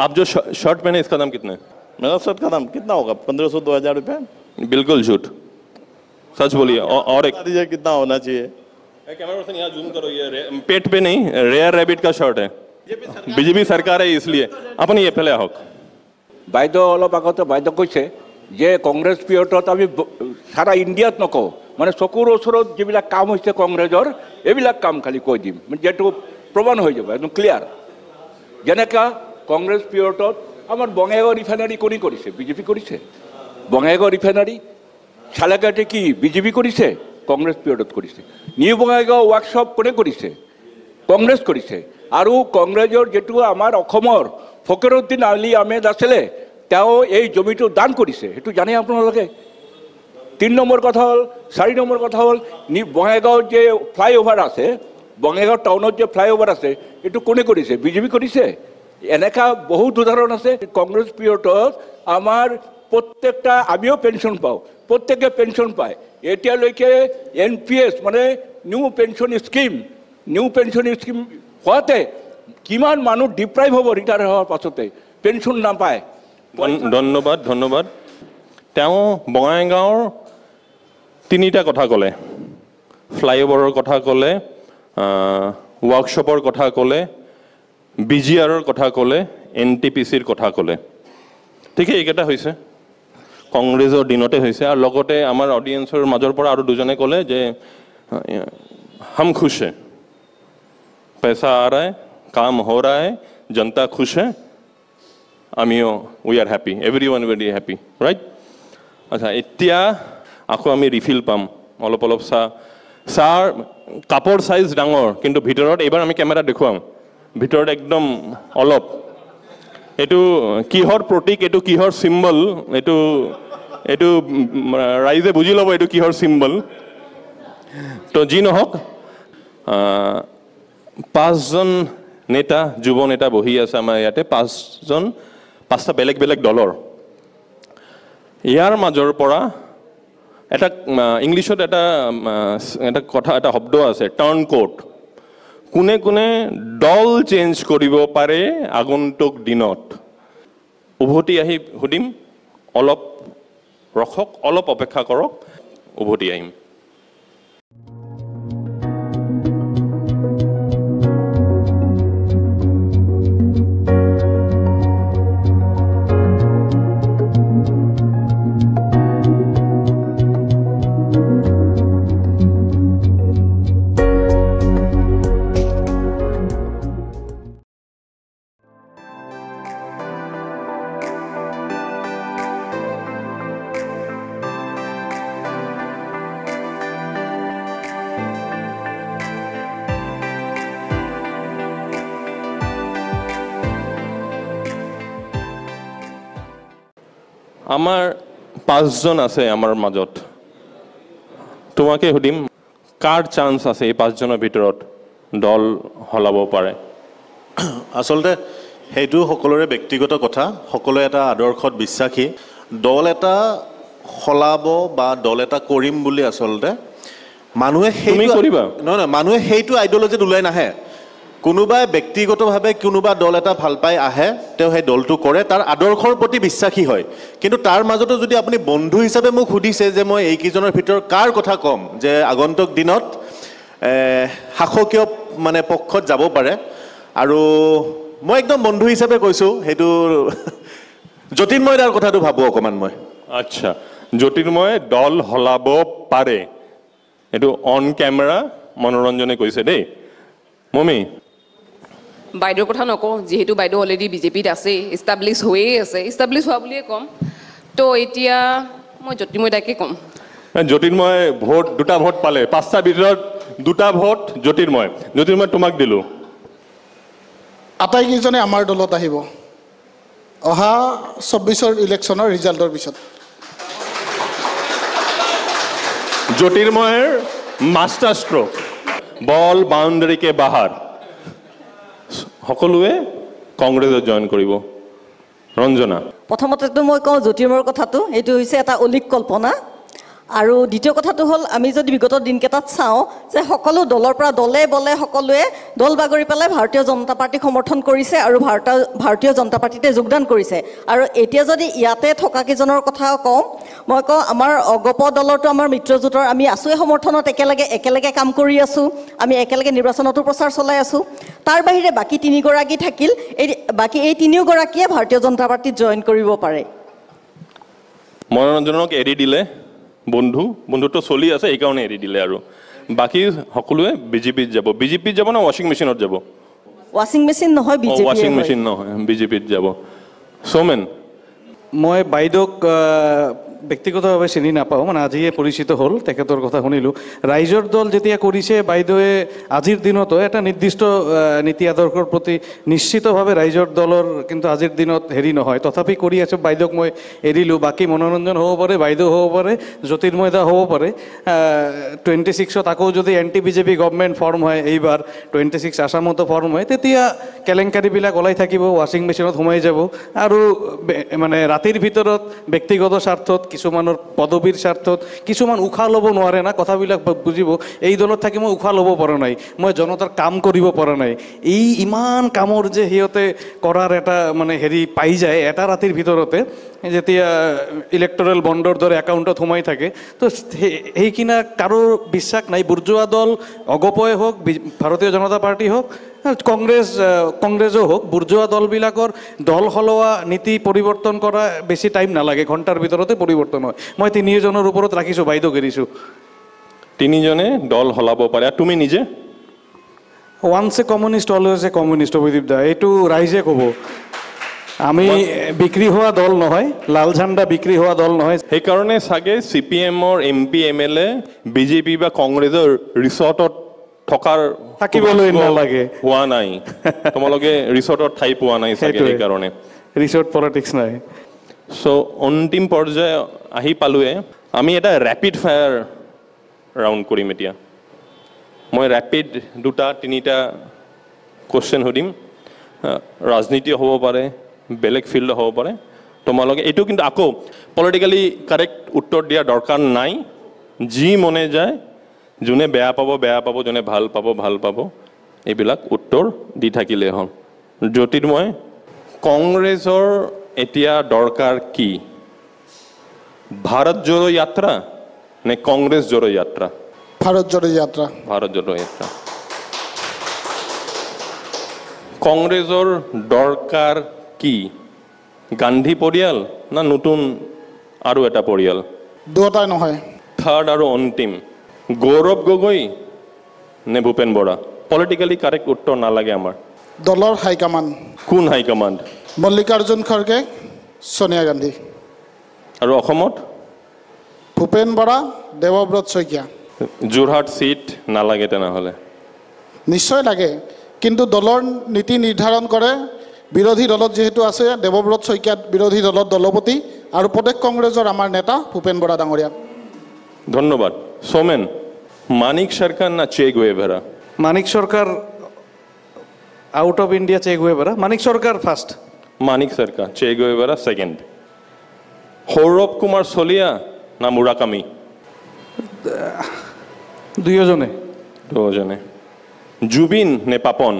आप जो शर्ट पहने इसका दाम कितना है? मेरा शर्ट का दाम कितना होगा? 1500-2000 रुपये। बिल्कुल झूठ, सच बोलिए। और एक कितना होना चाहिए? कैमरा पर्सन यहाँ जूम करो, ये पेट पे नहीं, रेयर रैबिट का शर्ट है। बीजेपी सरकार है इसलिए। अपन ये पहले आहोक বাইদেউ অলপ আগতে বাইদেউ কৈছে যে কংগ্ৰেছ পিৰিয়ডত আমি সাৰা ইণ্ডিয়াত নকওঁ, মানে চকুৰ ওচৰত যিবিলাক কাম হৈছে কংগ্ৰেছৰ, এইবিলাক কাম খালি কৈ দিম, যেটো প্ৰমাণ হৈ যাব একদম ক্লিয়াৰ। যেনেকা কংগ্ৰেছ পিৰিয়ডত আমাৰ বঙাইগাঁও ৰিফাইনাৰী কোনে কৰিছে? বিজেপি কৰিছে। বঙাইগাঁও ৰিফাইনাৰী চালাকাটে কি বিজেপি কৰিছে? কংগ্ৰেছ পিৰিয়ডত কৰিছে। নিউ বঙাইগাঁও ৱৰ্কশ্বপ কোনে কৰিছে? কংগ্ৰেছ কৰিছে। আৰু কংগ্ৰেছৰ যিটো আমাৰ অসমৰ ফকৰুদ্দিন আলী আহমেদ আছিলে, তেওঁ এই জমিটো দান কৰিছে, সেইটো জানে আপোনালোকে। 3 নম্বৰ কথা হ'ল, 4 নম্বৰ কথা হ'ল, বঙাইগাঁৱত যে ফ্লাইঅভাৰ আছে, বঙাইগাঁও টাউনত যে ফ্লাইঅভাৰ আছে, এইটো কোনে কৰিছে? বিজেপি কৰিছে। এনেকুৱা বহুত উদাহৰণ আছে। কংগ্ৰেছ পিৰিয়ডত আমাৰ প্ৰত্যেকটা, আমিও পেঞ্চন পাওঁ, প্ৰত্যেকে পেঞ্চন পায়। এতিয়ালৈকে NPS মানে নিউ পেঞ্চন স্কিম হোৱাতে কিমান মানুহ ডিপ্ৰাইভ হ'ব ৰিটায়াৰ হোৱাৰ পাছতে, পেঞ্চন নাপায়। ধন্যবাদ। তেওঁ বঙাইগাঁৱৰ 3টা কথা ক'লে, ফ্লাইঅভাৰৰ কথা ক'লে, ৱৰ্কশ্বপৰ কথা ক'লে, BGRৰ কথা ক'লে, NTPCৰ কথা ক'লে। ঠিকেই, এইকেইটা হৈছে কংগ্ৰেছৰ দিনতে হৈছে। আৰু লগতে আমাৰ অডিয়েঞ্চৰ মাজৰ পৰা আৰু 2জনে ক'লে যে हम खुश हैं, पैसा आ रहा है, काम हो रहा है, जनता खुश है, আমিও we are happy, everyone very happy, right? আচ্ছা, এতিয়া আকৌ আমি ৰিফিল পাম অলপ চাহ কাপৰ চাইজ ডাঙৰ, কিন্তু ভিতৰত এইবাৰ আমি কেমেৰা দেখুৱাম, ভিতৰত একদম অলপ। এইটো কিহৰ প্ৰতীক, এইটো কিহৰ চিম্বল, এইটো ৰাইজে বুজি ল'ব এইটো কিহৰ চিম্বল। তো যি নহওক, 5জন নেতা, যুৱ নেতা বহি আছে আমাৰ ইয়াতে, 5টা বেলেগ বেলেগ দলৰ। ইয়াৰ মাজৰ পৰা এটা ইংলিছত এটা কথা, এটা শব্দ আছে, টাৰ্ণ কোড। কোনে কোনে দল চেঞ্জ কৰিব পাৰে আগন্তুক দিনত, উভতি আহি সুধিম। অলপ ৰখক, অলপ অপেক্ষা কৰক, উভতি আহিম। আমাৰ 5জন আছে আমাৰ মাজত। তোমাকে সুধিম, কাৰ চান্স আছে এই 5জনৰ ভিতৰত দল সলাব পাৰে? আচলতে সেইটো সকলোৰে ব্যক্তিগত কথা, সকলোৱে এটা আদৰ্শত বিশ্বাসী। দল এটা সলাব বা দল এটা কৰিম বুলি আচলতে মানুহে নহয়, মানুহে সেইটো আইডিঅলজিত ওলাই নাহে। কোনোবাই ব্যক্তিগতভাৱে কোনোবা দল এটা ভাল পাই আহে, তেওঁ সেই দলটো কৰে, তাৰ আদৰ্শৰ প্ৰতি বিশ্বাসী হয়। কিন্তু তাৰ মাজতো যদি আপুনি বন্ধু হিচাপে মোক সুধিছে যে মই এইকেইজনৰ ভিতৰত কাৰ কথা ক'ম যে আগন্তুক দিনত শাসকীয় মানে পক্ষত যাব পাৰে, আৰু মই একদম বন্ধু হিচাপে কৈছোঁ, সেইটো জ্যোতিৰ্ময় দাৰ কথাটো ভাবোঁ অকণমান মই। আচ্ছা, জ্যোতিৰ্ময় দল সলাব পাৰে, এইটো অন কেমেৰা মনোৰঞ্জনে কৈছে দেই। মমি, বাইদেউৰ কথা নকওঁ, যিহেতু বাইদেউ অলৰেডি বিজেপিত আছে, ইষ্টাব্লিছ হৈয়ে আছে, ইষ্টাব্লিছ হোৱা বুলিয়ে ক'ম। তো এতিয়া মই জ্যোতিৰ্ময় দাকে ক'ম। জ্যোতিৰ্ময় ভোট, 2টা ভোট পালে, 5টাৰ ভিতৰত 2টা ভোট জ্যোতিৰ্ময়। জ্যোতিৰ্ময়, তোমাক দিলোঁ। আটাইকেইজনে আমাৰ দলত আহিব অহা 24ৰ ইলেকশ্যনৰ ৰিজাল্টৰ পিছত। জ্যোতিৰ্ময়ৰ মাষ্টাৰ ষ্ট্ৰোক, বল বাউণ্ডাৰী কে বাহাৰ, সকলোৱে কংগ্ৰেছত জইন কৰিব। ৰঞ্জনা, প্ৰথমতেতো মই কওঁ জ্যোতিৰ্ময়ৰ কথাটো, এইটো হৈছে এটা অলিক কল্পনা। আৰু দ্বিতীয় কথাটো হ'ল, আমি যদি বিগত দিনকেইটাত চাওঁ যে সকলো দলৰ পৰা দলে বলে সকলোৱে দল বাগৰি পেলাই ভাৰতীয় জনতা পাৰ্টীক সমৰ্থন কৰিছে আৰু ভাৰতীয় জনতা পাৰ্টীতে যোগদান কৰিছে। আৰু এতিয়া যদি ইয়াতে থকা কেইজনৰ কথা কওঁ, মই কওঁ আমাৰ অগপ দলৰটো আমাৰ মিত্ৰজোঁটৰ, আমি আছোঁৱে সমৰ্থনত, একেলগে কাম কৰি আছোঁ, আমি একেলগে নিৰ্বাচনতো প্ৰচাৰ চলাই আছোঁ। তাৰ বাহিৰে বাকী 3গৰাকী থাকিল, বাকী এই 3গৰাকীয়ে ভাৰতীয় জনতা পাৰ্টীত জইন কৰিব পাৰে। মনোৰঞ্জনক এৰি দিলে, বন্ধুত্ব চলি আছে এইকাৰণে এৰি দিলে, আৰু বাকী সকলোৱে বিজেপিত যাব। বিজেপিত যাব না ৱাশ্বিং মেচিনত যাব? ৱাশ্বিং মেচিন নহয় ৱাশ্বিং বিজেপি মেচিন নহয় বিজেপিত যাব সৌমেন মই বাইদেউক ব্যক্তিগতভাৱে চিনি নাপাওঁ মানে আজিয়ে পৰিচিত হ'ল তেখেতৰ কথা শুনিলোঁ ৰাইজৰ দল যেতিয়া কৰিছে বাইদেৱে আজিৰ দিনতো এটা নিৰ্দিষ্ট নীতি আদৰ্শৰ প্ৰতি নিশ্চিতভাৱে ৰাইজৰ দলৰ কিন্তু আজিৰ দিনত হেৰি নহয় তথাপি কৰি আছে বাইদেউক মই এৰিলোঁ বাকী মনোৰঞ্জন হ'ব পাৰে বাইদেউ হ'ব পাৰে জ্যোতিৰ্ময় দা হ'ব পাৰে 26ত আকৌ যদি এণ্টি বিজেপি গভৰ্ণমেণ্ট ফৰ্ম হয় এইবাৰ 26 আসামতো ফৰ্ম হয় তেতিয়া কেলেংকাৰীবিলাক ওলাই থাকিব ৱাশ্বিং মেচিনত সোমাই যাব আৰু মানে ৰাতিৰ ভিতৰত ব্যক্তিগত স্বাৰ্থত কিছুমানৰ পদবীৰ স্বাৰ্থত কিছুমান উশাহ ল'ব নোৱাৰে না কথাবিলাক বুজিব এই দলত থাকি মই উশাহ ল'ব পৰা নাই মই জনতাৰ কাম কৰিব পৰা নাই এই ইমান কামৰ যে সিহঁতে কৰাৰ এটা মানে হেৰি পাই যায় এটা ৰাতিৰ ভিতৰতে যেতিয়া ইলেক্টৰেল বণ্ডৰ দৰে একাউণ্টত সোমাই থাকে তো সেইকিনা কাৰো বিশ্বাস নাই বুৰ্জোৱা দল অগপয়ে হওক ভাৰতীয় জনতা পাৰ্টি হওক কংগ্ৰেছো হওক বুৰ্জোৱা দলবিলাকৰ দল সলোৱা নীতি পৰিৱৰ্তন কৰা বেছি টাইম নালাগে ঘণ্টাৰ ভিতৰতে পৰিৱৰ্তন হয় মই তিনিজনৰ ওপৰত ৰাখিছোঁ বাইদেউক এৰিছোঁ তিনিজনে দল সলাব পাৰে আৰু তুমি নিজে ওৱান্স এ কমিউনিষ্ট অলৱেজ এ কমিউনিষ্ট অভিদীপ দা এইটো ৰাইজে ক'ব আমি বিক্ৰী হোৱা দল নহয় লাল ঝাণ্ডা বিক্ৰী হোৱা দল নহয় সেইকাৰণে চাগে CPM-ৰ MP MLA বিজেপি বা কংগ্ৰেছৰ ৰিচৰ্টত থকাৰ থাকিবলৈ নালাগে হোৱা নাই তোমালোকে ৰিচৰ্টত ঠাই পোৱা নাই চাগে সেইকাৰণে ৰিচৰ্ট পলিটিক্স নাই চ' অন্তিম পৰ্যায় আহি পালোৱে আমি এটা ৰেপিড ফায়াৰ ৰাউণ্ড কৰিম এতিয়া মই ৰেপিড 2-3টা কুৱেশ্যন সুধিম ৰাজনীতি হ'ব পাৰে বেলেগ ফিল্ড হ'ব পাৰে তোমালোকে এইটো কিন্তু আকৌ পলিটিকেলি কাৰেক্ট উত্তৰ দিয়া দৰকাৰ নাই যি মনে যায় যোনে বেয়া পাব যোনে ভাল পাব এইবিলাক উত্তৰ দি থাকিলে হ'ল জ্যোতিৰ্ময় কংগ্ৰেছৰ এতিয়া দৰকাৰ কি ভাৰত জোড়ো যাত্ৰা নে কংগ্ৰেছ জোড়ো যাত্ৰা ভাৰত জোড়ো যাত্ৰা ভাৰত জোড়ো যাত্ৰা কংগ্ৰেছৰ দৰকাৰ কি গান্ধী পৰিয়াল না নতুন আৰু এটা পৰিয়াল দুটাই নহয় থাৰ্ড আৰু অন্তিম গৌৰৱ গগৈ নে ভূপেন বৰা পলিটিকেলি কাৰেক্ট উত্তৰ নালাগে আমাৰ দলৰ হাইকমাণ্ড কোন হাইকমাণ্ড মল্লিকাৰ্জুন খৰ্গে সোনিয়া গান্ধী আৰু অসমত ভূপেন বৰা দেৱব্ৰত শইকীয়া যোৰহাট চিট নালাগে তেনেহ'লে নিশ্চয় লাগে কিন্তু দলৰ নীতি নিৰ্ধাৰণ কৰে বিৰোধী দলত যিহেতু আছে দেৱব্ৰত শইকীয়া বিৰোধী দলত দলপতি আৰু প্ৰদেশ কংগ্ৰেছৰ আমাৰ নেতা ভূপেন বৰা ডাঙৰীয়া ধন্যবাদ সৌমেন মানিক সরকার না Che Guevara Manik Sarkar out of India Che Guevara Manik Sarkar first Manik Sarkar Che Guevara second Sourav Kumar Saliya না মুরাকামি দুজনে জুবিন নে পাপন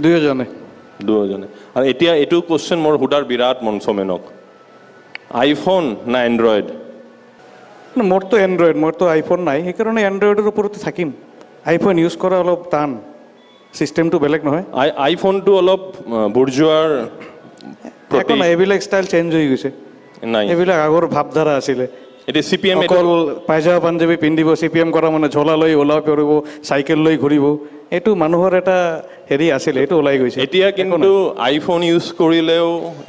দুজনে আর এতিয়া এইটো কোশ্চেন মোৰ হুদাৰ বিৰাট মন সৌমেনক আইফোন না এন্ড্ৰইড মোৰতো এন্ড্ৰইড মোৰতো আইফোন নাই সেইকাৰণে এন্ড্ৰইডৰ ওপৰতে থাকিম আইফোন ইউজ কৰা অলপ টান চিষ্টেমটো বেলেগ নহয় আইফোনটো অলপ বুৰ্জোৱাৰ একো নাই এইবিলাক ষ্টাইল চেঞ্জ হৈ গৈছে নাই এইবিলাক আগৰ ভাৱধাৰা আছিলে এতিয়া CPM অকল পাইজামা পাঞ্জাবী পিন্ধিব CPM কৰা মানে ঝোলা লৈ ওলাই পৰিব চাইকেল লৈ ঘূৰিব এইটো মানুহৰ এটা হেৰি আছিলে এইটো ওলাই গৈছে এতিয়া কিন্তু আইফোন ইউজ কৰিলেও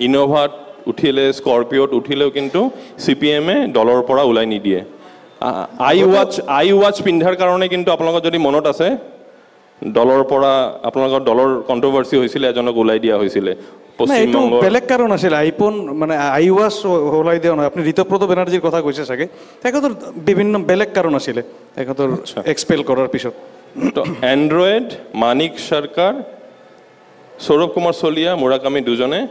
ইনোভাত উঠিলে স্কৰপিঅ'ত উঠিলেও কিন্তু CPM-এ দলৰ পৰা ওলাই নিদিয়ে আই ৱাচ পিন্ধাৰ কাৰণে কিন্তু আপোনালোকৰ যদি মনত আছে দলৰ পৰা আপোনালোকৰ দলৰ কণ্ট্ৰভাৰ্চি হৈছিলে এজনক ওলাই দিয়া হৈছিলে পশ্চিমবংগৰ বেলেগ কাৰণ আছিল আইফোন মানে আই ৱাচ ওলাই দিয়া নহয় আপুনি ঋতব্ৰত বেনাৰ্জীৰ কথা কৈছে চাগে তেখেতৰ বিভিন্ন বেলেগ কাৰণ আছিলে তেখেতৰ এক্সপেল কৰাৰ পিছত তো এন্ড্ৰইড মানিক সৰকাৰ সৌৰভ কুমাৰ চলিয়া মুৰাকামি দুজনে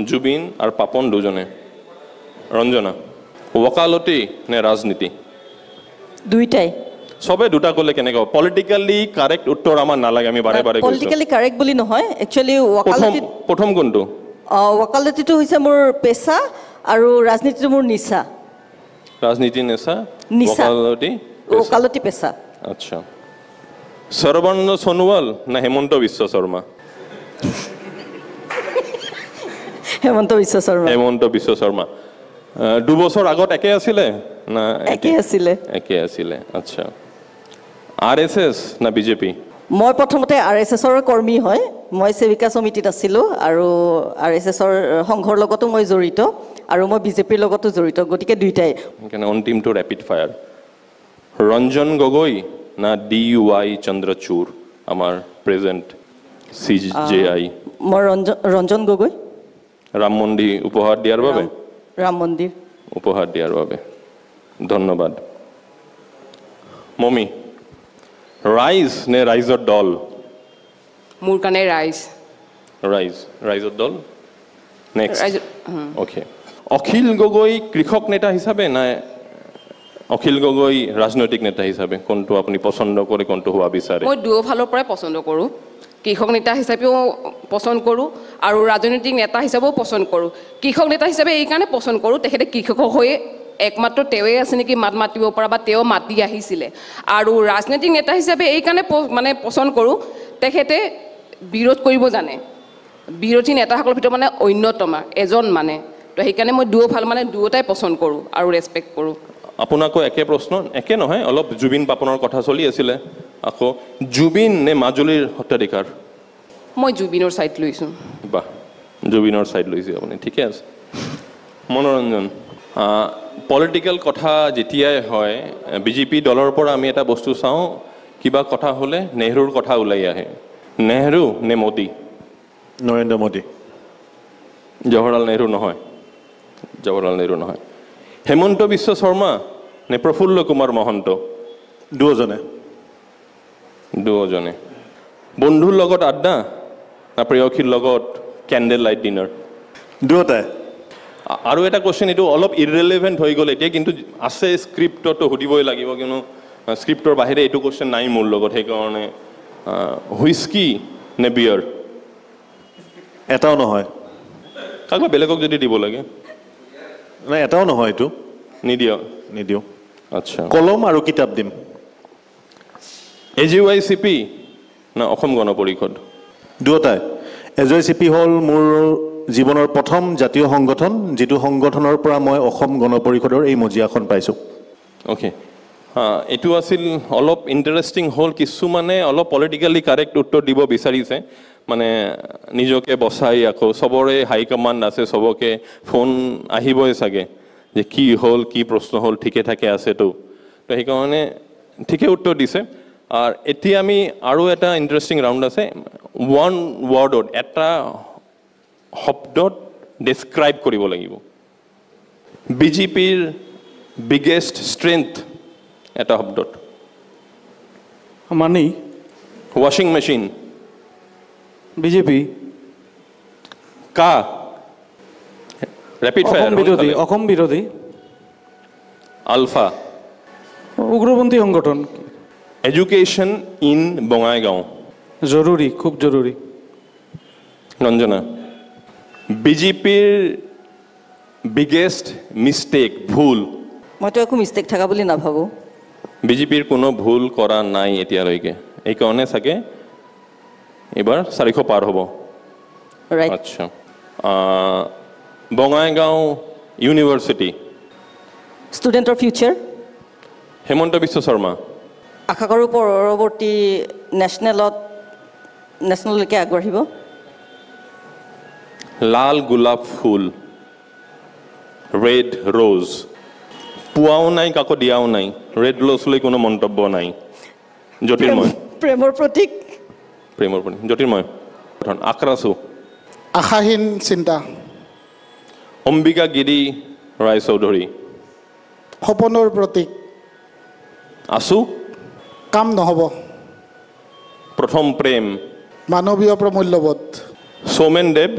জুবিন আৰু পাপন দুজনে ৰঞ্জনা ওকালতি নে ৰাজনীতি দুইটাই সবে দুটা ক'লে কেনেকৈ পলিটিক্যালি কাৰেক্ট উত্তৰ আমাৰ নালাগে আমি বাৰে বাৰে পলিটিক্যালি কাৰেক্ট বুলি নহয় একচুয়ালি প্ৰথম কোনটো ওকালতিটো হৈছে মোৰ পেছা আৰু ৰাজনীতিটো মোৰ নিচা ৰাজনীতি নিচা ওকালতি পেছা আচ্ছা সৰ্বানন্দ সোণোৱাল না হেমন্ত বিশ্ব শৰ্মা হেমন্ত বিশ্ব শৰ্মা 2 বছৰ আগত একে আছিলে না একে আছিলে আচ্ছা RSS না বিজেপি মই প্ৰথমতে RSSৰ কৰ্মী হয় মই সেৱিকা সমিতিত আছিলোঁ আৰু RSSৰ সংঘৰ লগতো মই জড়িত আৰু মই বিজেপিৰ লগতো জড়িত গতিকে দুইটাই কেনে অন্তিমটো ৰেপিড ফায়াৰ ৰঞ্জন গগৈ না DY চন্দ্ৰচূড় আমাৰ প্ৰেজেন্ট CJI মই ৰঞ্জন গগৈ ৰাম মন্দিৰ উপহাৰ দিয়াৰ বাবে ৰাম মন্দিৰ উপহাৰ দিয়াৰ বাবে ধন্যবাদ মমি ৰাইজ নে ৰাইজৰ দল মোৰ কাৰণে ৰাইজৰ দল নেক্সট ওকে অখিল গগৈ কৃষক নেতা হিচাপে না অখিল গগৈ ৰাজনৈতিক নেতা হিচাপে কোনটো আপুনি পছন্দ কৰে কোনটো হোৱা বিচাৰে মই দুয়ো ফালৰ পৰাই পছন্দ কৰোঁ কৃষক নেতা হিচাপেও পছন্দ কৰোঁ আৰু ৰাজনৈতিক নেতা হিচাপেও পছন্দ কৰোঁ কৃষক নেতা হিচাপে এইকাৰণে পছন্দ কৰোঁ তেখেতে কৃষক হৈ একমাত্ৰ তেওঁৱে আছে নেকি মাত মাতিব পৰা বা তেওঁ মাতি আহিছিলে আৰু ৰাজনৈতিক নেতা হিচাপে এইকাৰণে মানে পছন্দ কৰোঁ তেখেতে বিৰোধ কৰিব জানে বিৰোধী নেতাসকলৰ ভিতৰত মানে অন্যতম এজন মানে তো সেইকাৰণে মই দুয়োটাই পছন্দ কৰোঁ আৰু ৰেচপেক্ট কৰোঁ আপোনাকো একে প্ৰশ্ন একে নহয় অলপ জুবিন পাপনৰ কথা চলি আছিলে আকৌ জুবিন নে মাজুলীৰ হত্যাধিকাৰ মই জুবিনৰ ছাইড লৈছোঁ বাহ জুবিনৰ ছাইড লৈছে আপুনি ঠিকে আছে মনোৰঞ্জন পলিটিকেল কথা যেতিয়াই হয় বিজেপি দলৰ পৰা আমি এটা বস্তু চাওঁ কিবা কথা হ'লে নেহৰুৰ কথা ওলাই আহে নেহৰু নে মোদী নৰেন্দ্ৰ মোদী জৱাহৰলাল নেহৰু নহয় হেমন্ত বিশ্ব শৰ্মা নে প্ৰফুল্ল কুমাৰ মহন্ত দুজনে বন্ধুৰ লগত আড্ডা না প্ৰেয়সীৰ লগত কেণ্ডেল লাইট ডিনাৰ দুয়োটাই আৰু এটা কোৱেশ্চন এইটো অলপ ইৰৰিলেভেণ্ট হৈ গ'ল এতিয়া কিন্তু আছে স্ক্ৰিপ্টতো সুধিবই লাগিব কিন্তু স্ক্ৰিপ্টৰ বাহিৰে এইটো কোৱেশ্চন নাই মোৰ লগত সেইকাৰণে হুইস্কি নে বিয়াৰ এটাও নহয় কাৰোবাক বেলেগক যদি দিব লাগে নাই এটাও নহয় এইটো নিদিওঁ আচ্ছা কলম আৰু কিতাপ দিম AGYCP না অসম গণ পৰিষদ দুয়োটাই AGYCP হ'ল মোৰ জীৱনৰ প্ৰথম জাতীয় সংগঠন যিটো সংগঠনৰ পৰা মই অসম গণ পৰিষদৰ এই মজিয়াখন পাইছোঁ অ'কে এইটো আছিল অলপ ইণ্টাৰেষ্টিং হ'ল কিছুমানে অলপ পলিটিকেলি কাৰেক্ট উত্তৰ দিব বিচাৰিছে মানে নিজকে বচাই আকৌ চবৰে হাইকমাণ্ড আছে চবকে ফোন আহিবই চাগে যে কি হ'ল কি প্ৰশ্ন হ'ল ঠিকে থাকে আছেতো তো সেইকাৰণে ঠিকে উত্তৰ দিছে আৰু এতিয়া আমি আৰু এটা ইণ্টাৰেষ্টিং ৰাউণ্ড আছে ওৱান ৱৰ্ডত এটা শব্দত ডেছক্ৰাইব কৰিব লাগিব বিজেপিৰ বিগেষ্ট ষ্ট্ৰেংথ এটা শব্দত মানি ৱাশ্বিং মেচিন বিজেপি কা ৰেপিড ফায়াৰ অসম বিৰোধী আলফা উগ্ৰপন্থী সংগঠন এডুকেশ্যন ইন বঙাইগাঁও জৰুৰী খুব জৰুৰী ৰঞ্জনা বিজেপিৰ বিগেষ্ট মিষ্টেক ভুল মইতো একো মিষ্টেক থকা বুলি নাভাবোঁ বিজেপিৰ কোনো ভুল কৰা নাই এতিয়ালৈকে এইকাৰণে চাগে এইবাৰ 400 পাৰ হ'ব ৰাইট আচ্ছা বঙাইগাঁও ইউনিভাৰ্চিটি ষ্টুডেণ্টৰ ফিউচাৰ হেমন্ত বিশ্ব শৰ্মা আশা কৰোঁ পৰৱৰ্তী নেশ্যনেললৈকে আগবাঢ়িব লাল গোলাপ ফুল ৰেড ৰ'জ পোৱাও নাই কাকো দিয়াও নাই ৰেড ৰ'জলৈ কোনো মন্তব্য নাই জ্যোতিৰ্ময় প্ৰেমৰ প্ৰতীক জ্যোতিৰ্ময় আক্ৰাছু আশাহীন চিন্তা অম্বিকা গিৰি ৰায়চৌধুৰী সপোনৰ প্ৰতীক আছু কাম নহ'ব প্ৰথম প্ৰেম মানৱীয় প্ৰমূল্যবোধ সৌমেন দেৱ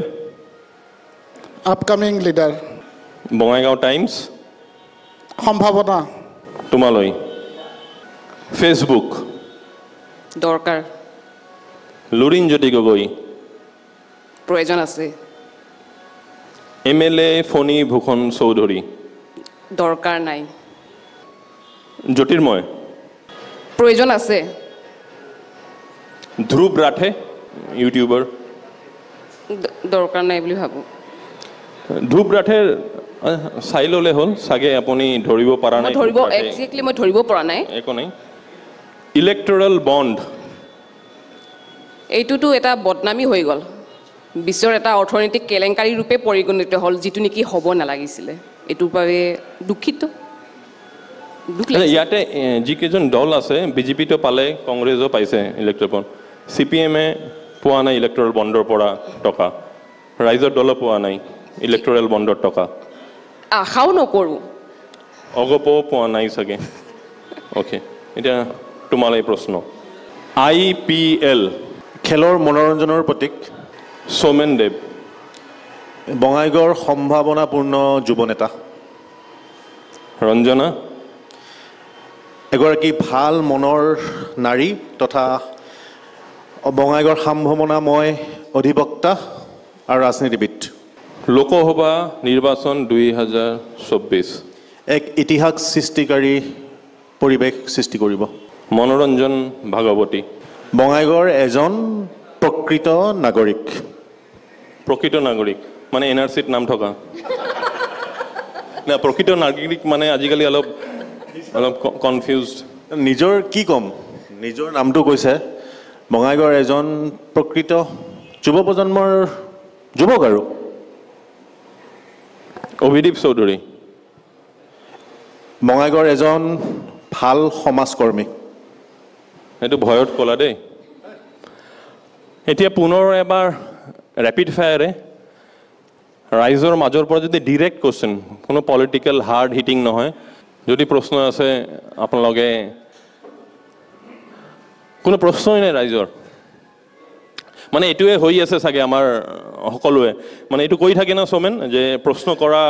আপকামিং লিডাৰ বঙাইগাঁও টাইমছ সম্ভাৱনা তোমালৈ ফেচবুক দৰকাৰ লুৰিণজ্যোতি গগৈ প্ৰয়োজন আছে MLA ফণী ভূষণ চৌধুৰী দৰকাৰ নাই জ্যোতিৰ্ময় প্ৰয়োজন আছে ধ্ৰুৱ ৰাঠে ইউটিউবাৰ দৰকাৰ নাই বুলি ভাবোঁ ধ্ৰুৱ ৰাঠেৰ চাই ল'লে হ'ল চাগে আপুনি ধৰিব পৰা নাই একজেক্টলি মই ধৰিব পৰা নাই একো নাই ইলেক্টৰেল বণ্ড এইটোতো এটা বদনামী হৈ গ'ল বিশ্বৰ এটা অৰ্থনৈতিক কেলেংকাৰী ৰূপে পৰিগণিত হ'ল যিটো নেকি হ'ব নালাগিছিলে এইটোৰ বাবে দুখিত ইয়াতে যিকেইজন দল আছে বিজেপিটো পালে কংগ্ৰেছো পাইছে ইলেক্ট্ৰল বণ্ড CPM-এ পোৱা নাই ইলেক্ট্ৰল বণ্ডৰ পৰা টকা ৰাইজৰ দলো পোৱা নাই ইলেক্ট্ৰল বণ্ডৰ টকা আশাও নকৰোঁ অগপও পোৱা নাই চাগে অ'কে এতিয়া তোমালৈ প্ৰশ্ন IPL খেলৰ মনোৰঞ্জনৰ প্ৰতীক সৌমেন দেৱ বঙাইগাঁৱৰ সম্ভাৱনাপূৰ্ণ যুৱ নেতা ৰঞ্জনা এগৰাকী ভাল মনৰ নাৰী তথা বঙাইগাঁৱৰ সম্ভাৱনাময় অধিবক্তা আৰু ৰাজনীতিবিদ লোকসভা নিৰ্বাচন 2024 এক ইতিহাস সৃষ্টিকাৰী পৰিৱেশ সৃষ্টি কৰিব মনোৰঞ্জন ভাগৱতী বঙাইগাঁৱৰ এজন প্ৰকৃত নাগৰিক মানে NRC-ত নাম থকা না প্ৰকৃত নাগৰিক মানে আজিকালি অলপ কনফিউজড নিজৰ কি ক'ম নিজৰ নামটো কৈছে বঙাইগাঁৱৰ এজন প্ৰকৃত যুৱ প্ৰজন্মৰ যুৱক আৰু অভিদীপ চৌধুৰী বঙাইগাঁৱৰ এজন ভাল সমাজকৰ্মী এইটো ভয়ত ক'লা দেই এতিয়া পুনৰ এবাৰ ৰেপিড ফায়াৰে ৰাইজৰ মাজৰ পৰা যদি ডিৰেক্ট কুৱেশ্যন কোনো পলিটিকেল হাৰ্ড হিটিং নহয় যদি প্ৰশ্ন আছে আপোনালোকে কোনো প্ৰশ্নই নাই ৰাইজৰ মানে এইটোৱে হৈ আছে চাগে আমাৰ সকলোৱে মানে এইটো কৈ থাকে না সৌমেন যে প্ৰশ্ন কৰা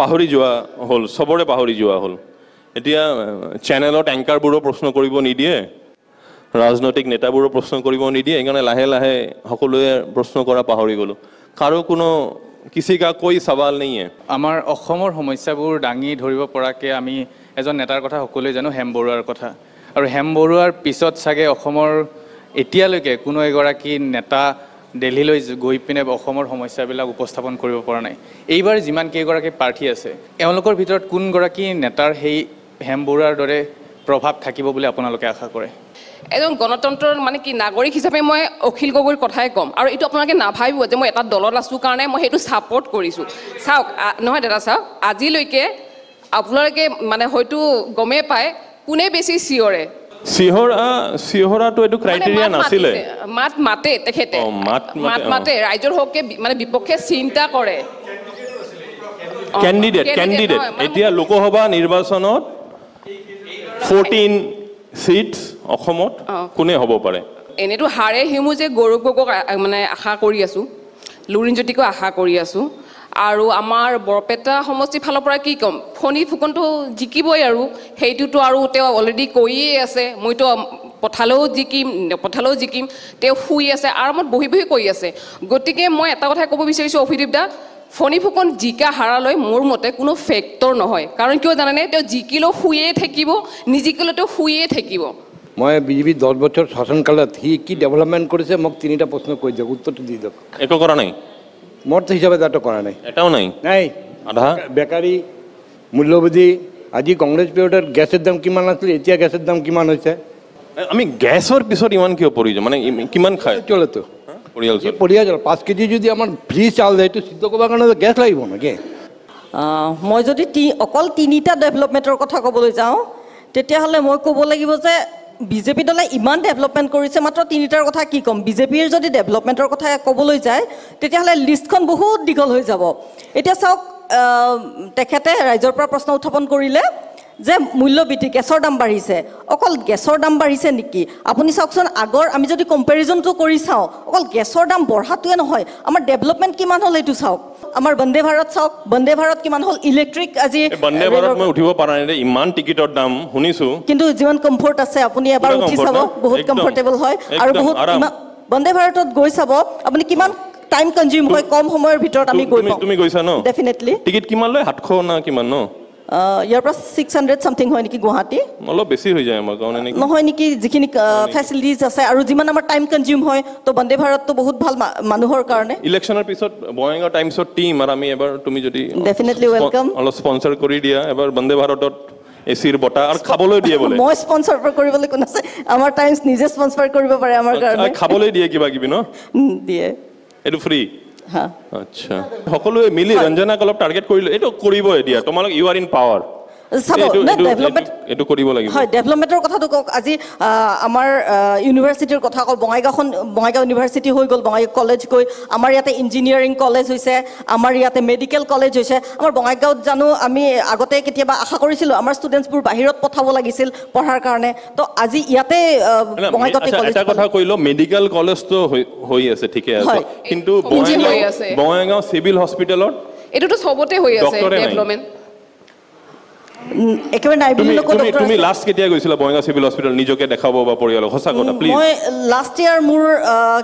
পাহৰি যোৱা হ'ল চবৰে পাহৰি যোৱা হ'ল এতিয়া চেনেলত এংকাৰবোৰো প্ৰশ্ন কৰিব নিদিয়ে ৰাজনৈতিক নেতাবোৰো প্ৰশ্ন কৰিব নিদিয়ে সেইকাৰণে লাহে লাহে সকলোৱে প্ৰশ্ন কৰা পাহৰি গ'লো কাৰো কোনো কিসি কা কোই সৱাল নাই আমাৰ অসমৰ সমস্যাবোৰ দাঙি ধৰিব পৰাকৈ আমি এজন নেতাৰ কথা সকলোৱে জানো হেম বৰুৱাৰ কথা আৰু হেম বৰুৱাৰ পিছত চাগে অসমৰ এতিয়ালৈকে কোনো এগৰাকী নেতা দিল্লীলৈ গৈ পিনে অসমৰ সমস্যাবিলাক উপস্থাপন কৰিব পৰা নাই এইবাৰ যিমান কেইগৰাকী প্ৰাৰ্থী আছে এওঁলোকৰ ভিতৰত কোনগৰাকী নেতাৰ সেই হেম বৰুৱাৰ দৰে প্ৰভাৱ থাকিব বুলি আপোনালোকে আশা কৰে এজন গণতন্ত্ৰৰ মানে কি নাগৰিক হিচাপে মই অখিল গগৈৰ কথাই ক'ম আৰু এইটো আপোনালোকে নাভাবিব যে মই এটা দলত আছোঁ কাৰণে মই সেইটো ছাপৰ্ট কৰিছোঁ চাওক নহয় দাদা চাওক আজিলৈকে আপোনালোকে মানে হয়তো গমেই পায় কোনে বেছি চিঞৰে চিঞৰাটো এইটো ক্ৰাইটেৰিয়া নাছিলে মাত মাতে তেখেতে মাতে ৰাইজৰ হকে মানে বিপক্ষে চিন্তা কৰে কেণ্ডিডেট এতিয়া লোকসভা নিৰ্বাচনত 14 সিটস অসমত কোনে হ'ব পাৰে এনেতো হাৰে হিমু যে গৌৰৱ গগৈক মানে আশা কৰি আছোঁ লুৰিণজ্যোতিকো আশা কৰি আছোঁ আৰু আমাৰ বৰপেটা সমষ্টিৰ ফালৰ পৰা কি ক'ম ফণী ফুকনটো জিকিবই আৰু সেইটোতো আৰু তেওঁ অলৰেডি কৈয়ে আছে মইতো পঠালেও জিকিম তেওঁ শুই আছে আৰামত বহি কৈ আছে গতিকে মই এটা কথাই ক'ব বিচাৰিছোঁ অভিদীপ দা ফণী ফুকন জিকা হাৰালৈ মোৰ মতে কোনো ফেক্টৰ নহয় কাৰণ কিয় জানেনে তেওঁ জিকিলেও শুয়ে থাকিব নিজিকিলেও তেওঁ শুয়ে থাকিব মই বিজেপি 10 বছৰ শাসনকালত সি কি ডেভেলপমেণ্ট কৰিছে মোক তিনিটা প্ৰশ্ন কৈ দিয়ক উত্তৰটো দি দিয়ক একো কৰা নাই মোৰ হিচাপে তাতো কৰা নাই এটাও নাই আধা বেকাৰী মূল্যবৃদ্ধি আজি কংগ্ৰেছ পিৰিয়ডত গেছৰ দাম কিমান আছিল এতিয়া গেছৰ দাম কিমান হৈছে আমি গেছৰ পিছত ইমান কিয় পৰি যাওঁ মানে কিমান খায় চলেতো পৰিয়াল 5 কেজি যদি আমাৰ ফ্ৰী চাউল যায় এইটো সিদ্ধ কৰিবৰ কাৰণে গেছ লাগিব নেকি মই যদি অকল তিনিটা ডেভেলপমেণ্টৰ কথা ক'বলৈ যাওঁ তেতিয়াহ'লে মই ক'ব লাগিব যে বিজেপি দলে ইমান ডেভেলপমেণ্ট কৰিছে মাত্ৰ তিনিটাৰ কথা কি ক'ম বিজেপিৰ যদি ডেভেলপমেণ্টৰ কথা ক'বলৈ যায় তেতিয়াহ'লে লিষ্টখন বহুত দীঘল হৈ যাব এতিয়া চাওক তেখেতে ৰাইজৰ পৰা প্ৰশ্ন উত্থাপন কৰিলে যে মূল্যবৃদ্ধি গেছৰ দাম বাঢ়িছে অকল গেছৰ দাম বাঢ়িছে নেকি আপুনি চাওকচোন আগৰ আমি যদি কম্পেৰিজনটো কৰি চাওঁ অকল গেছৰ দাম বঢ়াটোৱে নহয় আমাৰ ডেভেলপমেণ্ট কিমান হ'ল এইটো চাওক আমাৰ বন্দে ভাৰত চাওক বন্দে ভাৰত কিমান হ'ল ইলেক্ট্ৰিক আজি বন্দে ভাৰত মই উঠিব পৰা নাই ইমান টিকেটৰ দাম শুনিছোঁ কিন্তু যিমান কমফৰ্ট আছে আপুনি এবাৰ উঠি চাব বহুত কমফৰ্টেবল হয় আৰু বহুত বন্দে ভাৰতত গৈ চাব আপুনি কিমান টাইম কনজিউম হয় কম সময়ৰ ভিতৰত আমি গৈ পাওঁ তুমি গৈছা ন ডেফিনেটলি টিকেট কিমান লয় 700 না কিমান ন ইয়াৰ পৰা 600 সামথিং হয় নেকি গুৱাহাটী অলপ বেছি হৈ যায় আমাৰ কাৰণে নেকি নহয় নেকি যিখিনি ফেচিলিটিজ আছে আৰু যিমান আমাৰ টাইম কনজিউম হয় তো বন্দে ভাৰতটো বহুত ভাল মানুহৰ কাৰণে ইলেকশ্যনৰ পিছত বঙাইগাঁও টাইমছত টিম আৰু আমি এবাৰ তুমি যদি ডেফিনেটলি ৱেলকাম অলপ স্পন্সৰ কৰি দিয়া এবাৰ বন্দে ভাৰতত এচিৰ বতাহ আৰু খাবলৈ দিয়ে বোলে মই স্পন্সৰ কৰিবলৈ কোন আছে আমাৰ টাইমছ নিজে স্পন্সৰ কৰিব পাৰে আমাৰ কাৰণে খাবলৈ দিয়ে কিবা কিবি ন দিয়ে এইটো ফ্ৰী হা আচ্ছা সকলোৱে মিলি ৰঞ্জনাক অলপ টাৰ্গেট কৰিলে এইটো কৰিবই দিয়া তোমালোক ইউ আৰ ইন পাৱাৰ এইটো কৰিব লাগিব হয় ডেভেলপমেণ্টৰ কথাটো কওক আজি আমাৰ ইউনিভাৰ্চিটিৰ কথা কল বঙাইগাঁও ইউনিভাৰ্চিটি হৈ গ'ল বঙাইগাঁও কলেজ গৈ আমাৰ ইয়াতে ইঞ্জিনিয়াৰিং কলেজ হৈছে আমাৰ ইয়াতে মেডিকেল কলেজ হৈছে আমাৰ বঙাইগাঁৱত জানো আমি আগতে কেতিয়াবা আশা কৰিছিলোঁ আমাৰ ষ্টুডেণ্টছবোৰ বাহিৰত পঠাব লাগিছিল পঢ়াৰ কাৰণে তো আজি ইয়াতে বঙাইগাঁৱতে কলেজ এটা কথা কৈলো মেডিকেল কলেজটো হৈ আছে ঠিকে আছে কিন্তু বঙাইগাঁও চিভিল হস্পিটেলত এইটোতো সবতে হৈ আছে ডেভেলপমেণ্ট একেবাৰে নাই বুলি তুমি লাষ্ট কেতিয়া গৈছিলা বঙাইগাঁও চিভিল হস্পিটেল নিজকে দেখাব বা পৰিয়ালক সঁচা কথা প্লিজ মই লাষ্ট ইয়াৰ মোৰ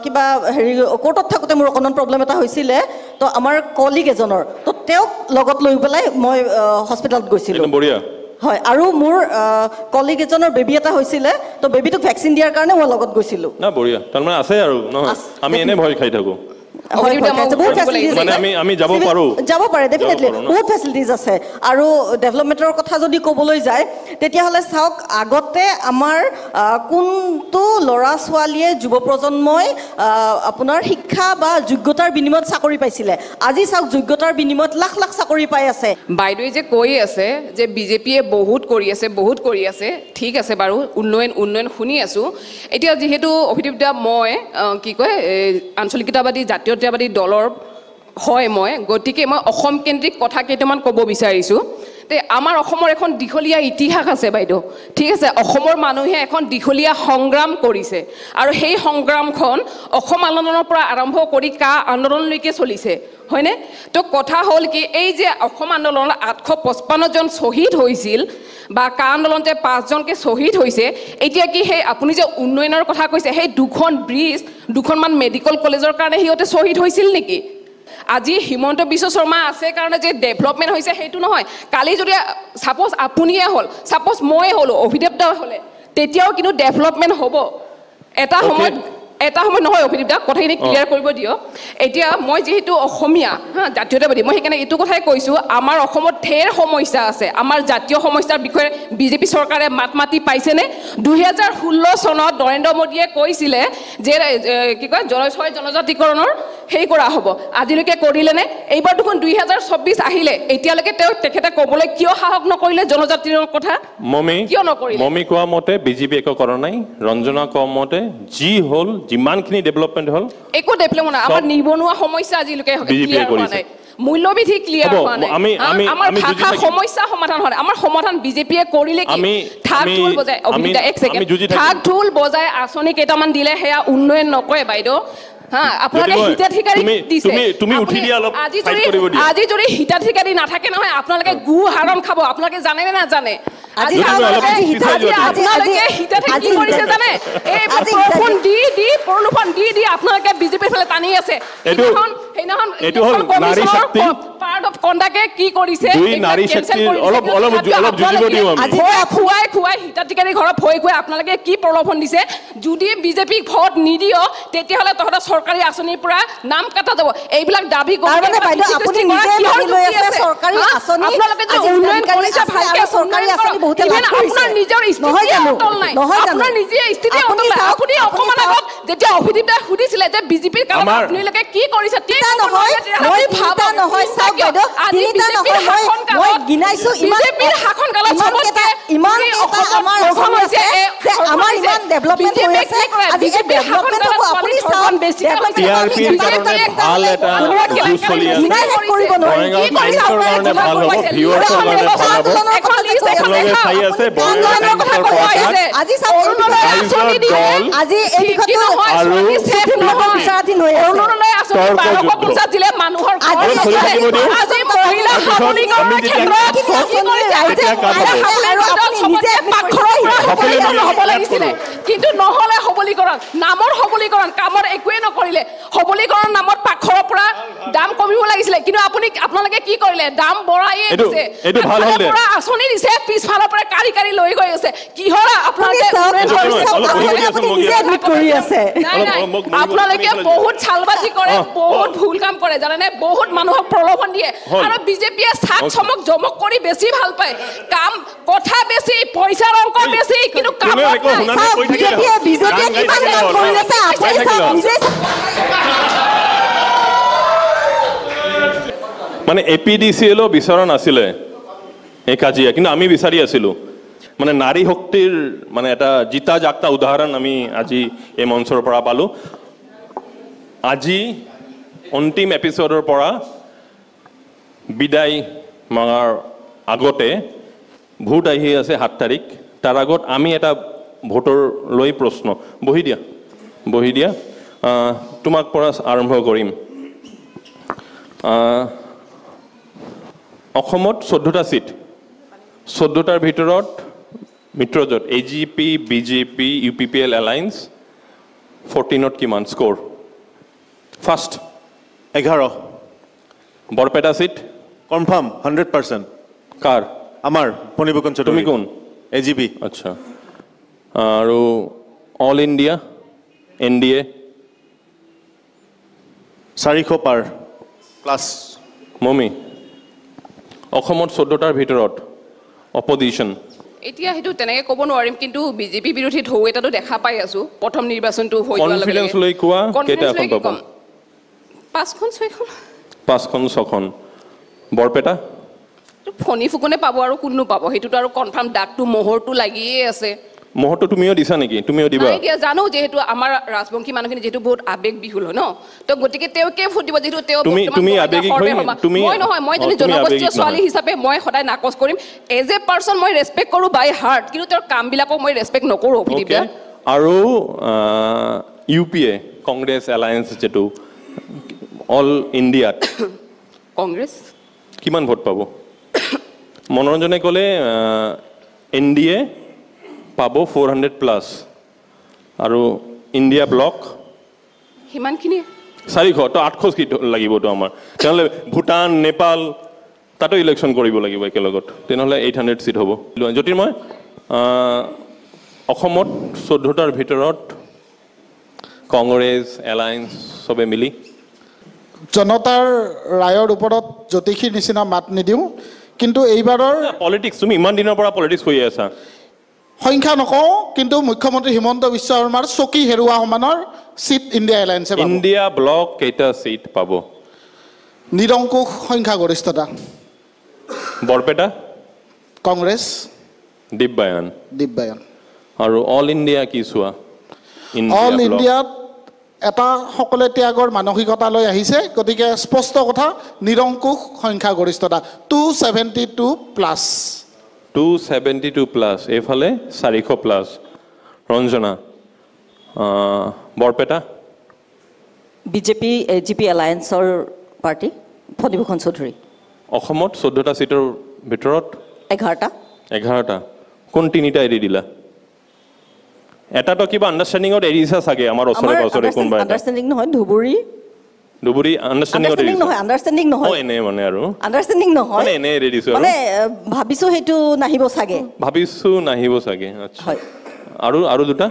কিবা হেৰি কোৰ্টত থাকোঁতে মোৰ অকণমান প্ৰব্লেম এটা হৈছিলে তো আমাৰ কলিগ এজনৰ তো তেওঁক লগত লৈ পেলাই মই হস্পিটেলত গৈছিলোঁ বঢ়িয়া হয় আৰু মোৰ কলিগ এজনৰ বেবী এটা হৈছিলে তো বেবীটোক ভেকচিন দিয়াৰ কাৰণে মই লগত গৈছিলোঁ না বঢ়িয়া তাৰমানে আছে আৰু নহয় আমি এনে ভয় খাই থাকোঁ আমি যাব পাৰে ডেফিনেটলি বহুত ফেচিলিটিজ আছে আৰু ডেভেলপমেণ্টৰ কথা যদি ক'বলৈ যায় তেতিয়াহ'লে চাওক আগতে আমাৰ কোনটো ল'ৰা ছোৱালীয়ে যুৱ প্ৰজন্মই আপোনাৰ শিক্ষা বা যোগ্যতাৰ বিনিময়ত চাকৰি পাইছিলে আজি চাওক যোগ্যতাৰ বিনিময়ত লাখ লাখ চাকৰি পাই আছে বাইদেৱে যে কৈ আছে যে বিজেপিয়ে বহুত কৰি আছে ঠিক আছে বাৰু উন্নয়ন শুনি আছোঁ এতিয়া যিহেতু অভিদীপ দা মই কি কয় আঞ্চলিকতাবাদী জাতীয়তাবাদী দলৰ হয় মই গতিকে মই অসম কেন্দ্ৰিক কথা কেইটামান ক'ব বিচাৰিছোঁ তে আমাৰ অসমৰ এখন দীঘলীয়া ইতিহাস আছে বাইদেউ ঠিক আছে অসমৰ মানুহে এখন দীঘলীয়া সংগ্ৰাম কৰিছে আৰু সেই সংগ্ৰামখন অসম আন্দোলনৰ পৰা আৰম্ভ কৰি কা আন্দোলনলৈকে চলিছে হয়নে তো কথা হ'ল কি এই যে অসম আন্দোলনত 855 জন শ্বহীদ হৈছিল বা কা আন্দোলনতে 5 জনকে শ্বহীদ হৈছে এতিয়া কি সেই আপুনি যে উন্নয়নৰ কথা কৈছে সেই দুখন ব্ৰিজ দুখনমান মেডিকেল কলেজৰ কাৰণে সিহঁতে শ্বহীদ হৈছিল নেকি আজি হিমন্ত বিশ্ব শৰ্মা আছে কাৰণে যে ডেভেলপমেণ্ট হৈছে সেইটো নহয় কালি যদি ছাপ'জ আপুনিয়ে হ'ল ছাপ'জ মই হ'লোঁ অভিদেৱ দা হ'লে তেতিয়াও কিন্তু ডেভেলপমেণ্ট হ'ব এটা সময় নহয় অভিদীপ দা কথাখিনি ক্লিয়াৰ কৰিব দিয়ক এতিয়া মই যিহেতু অসমীয়া জাতীয়তাবাদী মই সেইকাৰণে এইটো কথাই কৈছোঁ আমাৰ অসমত ঢেৰ সমস্যা আছে আমাৰ জাতীয় সমস্যাৰ বিষয়ে বিজেপি চৰকাৰে মাত মাতি পাইছেনে 2016 চনত নৰেন্দ্ৰ মোদীয়ে কৈছিলে যে কি কয় জনজাতিকৰণৰ সেই কৰা হ'ব আজিলৈকে কৰিলেনে এইবাৰ দেখোন 2024 আহিলে এতিয়ালৈকে তেখেতে ক'বলৈ কিয় সাহস নকৰিলে জনজাতিৰ কথা কিয় নকৰিলে মমি কোৱা মতে বিজেপি একো কৰা নাই ৰঞ্জনা কোৱা মতে যি হ'ল যিমানখিনি ডেভেলপমেণ্ট হ'ল একো ডেভেলপমেণ্ট নাই আমাৰ নিবনুৱা সমস্যা আজিলৈকে ক্লিয়াৰ হোৱা নাই মূল্যবৃদ্ধি ক্লিয়াৰ হোৱা নাই আমাৰ ভাষা সমস্যা সমাধান হোৱা নাই আমাৰ সমাধান বিজেপিয়ে কৰিলে কি ঠাক ঢোল বজাই অভিনেতা এক ছেকেণ্ড ঠাক ঢোল বজাই আঁচনি কেইটামান দিলে সেয়া উন্নয়ন নকৰে বাইদেউ আপোনালোকে হিতাধিকাৰী দিছে আজি যদি হিতাধিকাৰী নাথাকে নহয় আপোনালোকে গু হাৰণ খাব আপোনালোকে জানে নে নাজানে আপোনালোকে হিতাধিকাৰী কি কৰিছে জানে এই প্ৰলোভন দি আপোনালোকে বিজেপিৰ ফালে টানি আছে পাৰ্ট অফ কণ্ডাক্টে কি কৰিছে খুৱাই হিতাধিকাৰী ঘৰত ভয় খুৱাই আপোনালোকে কি প্ৰলোভন দিছে যদি বিজেপিক ভোট নিদিয় তেতিয়াহ'লে তহঁতৰ চৰকাৰী আঁচনিৰ পৰা নাম কাটা যাব এইবিলাক দাবী যেতিয়া অভিদীপ দাই সুধিছিলে যে বিজেপিৰ কামত আপোনালোকে কি কৰিছে কিন্তু নহ'লে সবলীকৰণ নামৰ সবলীকৰণ কামৰ একোৱে নকৰিলে সবলীকৰণ নামত পাকঘৰৰ পৰা দাম কমিব লাগিছিলে কিন্তু আপোনালোকে কি কৰিলে নকৰিলে দাম বঢ়াইয়ে এইটো- দিছে এইটো ভাল হ'ল দে। আগফালৰ পৰা আঁচনি দিছে পিছফালৰ পৰা কাঢ়ি কাঢ়ি লৈ গৈ আছে কিহৰ আপোনালোকে নিজে admit কৰি আছে নাই নাই আপোনালোকে বহুত চালবাজি কৰে বহুত ভুল কাম কৰে জানেনে বহুত মানুহক প্ৰলোভন দিয়ে আৰু বিজেপিয়ে চাক চমক জমক কৰি বেছি ভাল পায় কাম কথা বেছি পইচাৰ অংক বেছি কিন্তু কাম বিজেপিয়ে কিমান কাম কৰি আছে আপুনি চাওক নিজে মানে APDCL বিচৰা নাছিলে এই কাজিয়া কিন্তু আমি বিচাৰি আছিলোঁ মানে নাৰী শক্তিৰ মানে এটা জিতা জাগতা উদাহৰণ আমি আজি এই মঞ্চৰ পৰা পালোঁ আজি অন্তিম এপিছডৰ পৰা বিদায় মাগাৰ আগতে ভোট আহি আছে 7 তাৰিখ তাৰ আগত আমি এটা ভোটৰ লৈ প্ৰশ্ন বহি দিয়া তোমাক পৰা আৰম্ভ কৰিম অসমত 14টা সিট 14টাৰ ভিতৰত মিত্ৰজোঁট AGP BJP UPPL এলায়েন্স 14ত কিমান score first 11 Barpeta seat confirm 100% কাৰ আমাৰ ফণীভূষণ চৌধুৰী তুমি কোন AGP আচ্ছা আৰু অল ইণ্ডিয়া NDA 400 পাৰ প্লাছ মমি অসমত 14টাৰ ভিতৰত অপজিশ্যন এতিয়া হেতু তেনেকৈ ক'ব নোৱাৰিম কিন্তু বিজেপি বিৰোধী ঢৌ এটাতো দেখা পাই আছো প্ৰথম নিৰ্বাচনটো হৈ যোৱাৰ লগে কনফিডেন্স লৈ কোৱা কেইটা এখন পাব 5খন 6খন 5খন 6খন বৰপেটা ফণী ফুকনে পাব আৰু কোননো পাব হেতুটো আৰু কনফাৰ্ম ডাকটো মোহৰটো লাগিয়ে আছে মহতো তুমিও দিছা নেকি তুমিও দিবা নাই দিয়া জানো যেহেতু আমাৰ ৰাজবংশী মানুহখিনি যেহেতু বহুত আবেগ বিহুল হয় ন তো গতিকে তেওঁকে ভোট দিব যেহেতু তেওঁ তুমি আবেগিক হৈ মই নহয় মই যদি জনগোষ্ঠীয় ছোৱালী হিচাপে মই সদায় নাকচ কৰিম এজ এ পাৰ্চন মই ৰেছপেক্ট কৰোঁ বাই হাৰ্ট কিন্তু তেওঁৰ কামবিলাকক মই ৰেছপেক্ট নকৰোঁ অভিদীপ আৰু UPA কংগ্ৰেছ এলায়েন্স যেটো অল ইণ্ডিয়াত কংগ্ৰেছ কিমান ভোট পাব মনোৰঞ্জনে ক'লে NDA পাব 400 প্লাছ আৰু ইণ্ডিয়া ব্লক সিমানখিনি 400 তো 800 কি লাগিবতো আমাৰ তেনেহ'লে ভূটান নেপাল তাতো ইলেকশ্যন কৰিব লাগিব একেলগত তেনেহ'লে 800 চিট হ'ব জ্যোতিৰ্ময় অসমত 14টাৰ ভিতৰত কংগ্ৰেছ এলায়েন্স চবে মিলি জনতাৰ ৰায়ৰ ওপৰত জ্যোতিষীৰ নিচিনা মাত নিদিওঁ কিন্তু এইবাৰৰ পলিটিক্স তুমি ইমান দিনৰ পৰা পলিটিক্স কৰি আছা সংখ্যা নকওঁ কিন্তু মুখ্যমন্ত্ৰী হিমন্ত বিশ্ব শৰ্মাৰ চকী হেৰুৱা সমানৰ চিট ইণ্ডিয়া এলায়েন্সে পাব ইণ্ডিয়া ব্লক কেইটা চিট পাব নিৰংকুশ সংখ্যাগৰিষ্ঠতা বৰপেটা কংগ্ৰেছ দিব্যায়ন আৰু অল ইণ্ডিয়া কি চোৱা অল ইণ্ডিয়াত এটা সকলে ত্যাগৰ মানসিকতা লৈ আহিছে গতিকে স্পষ্ট কথা নিৰংকুশ সংখ্যাগৰিষ্ঠতা 272 প্লাছ 272 প্লাছ এইফালে 400 plus Ranjana Barpeta BJP AGP এলায়েন্সৰ পাৰ্টি ফণীভূষণ চৌধুৰী অসমত 14টা চিটৰ ভিতৰত 11টা কোন তিনিটা এৰি দিলা এটাতো কিবা আণ্ডাৰষ্টেণ্ডিঙত এৰিছা চাগে আমাৰ ওচৰে পাছৰে কোনোবা আণ্ডাৰষ্টেণ্ডিং নহয় ধুবুৰী আণ্ডাৰষ্টেণ্ডিং নহয় এনে মানে আৰু আণ্ডাৰষ্টেণ্ডিং নহয় মানে এনে এৰি দিছো মানে ভাবিছো সেইটো নাহিব চাগে আচ্ছা আৰু দুটা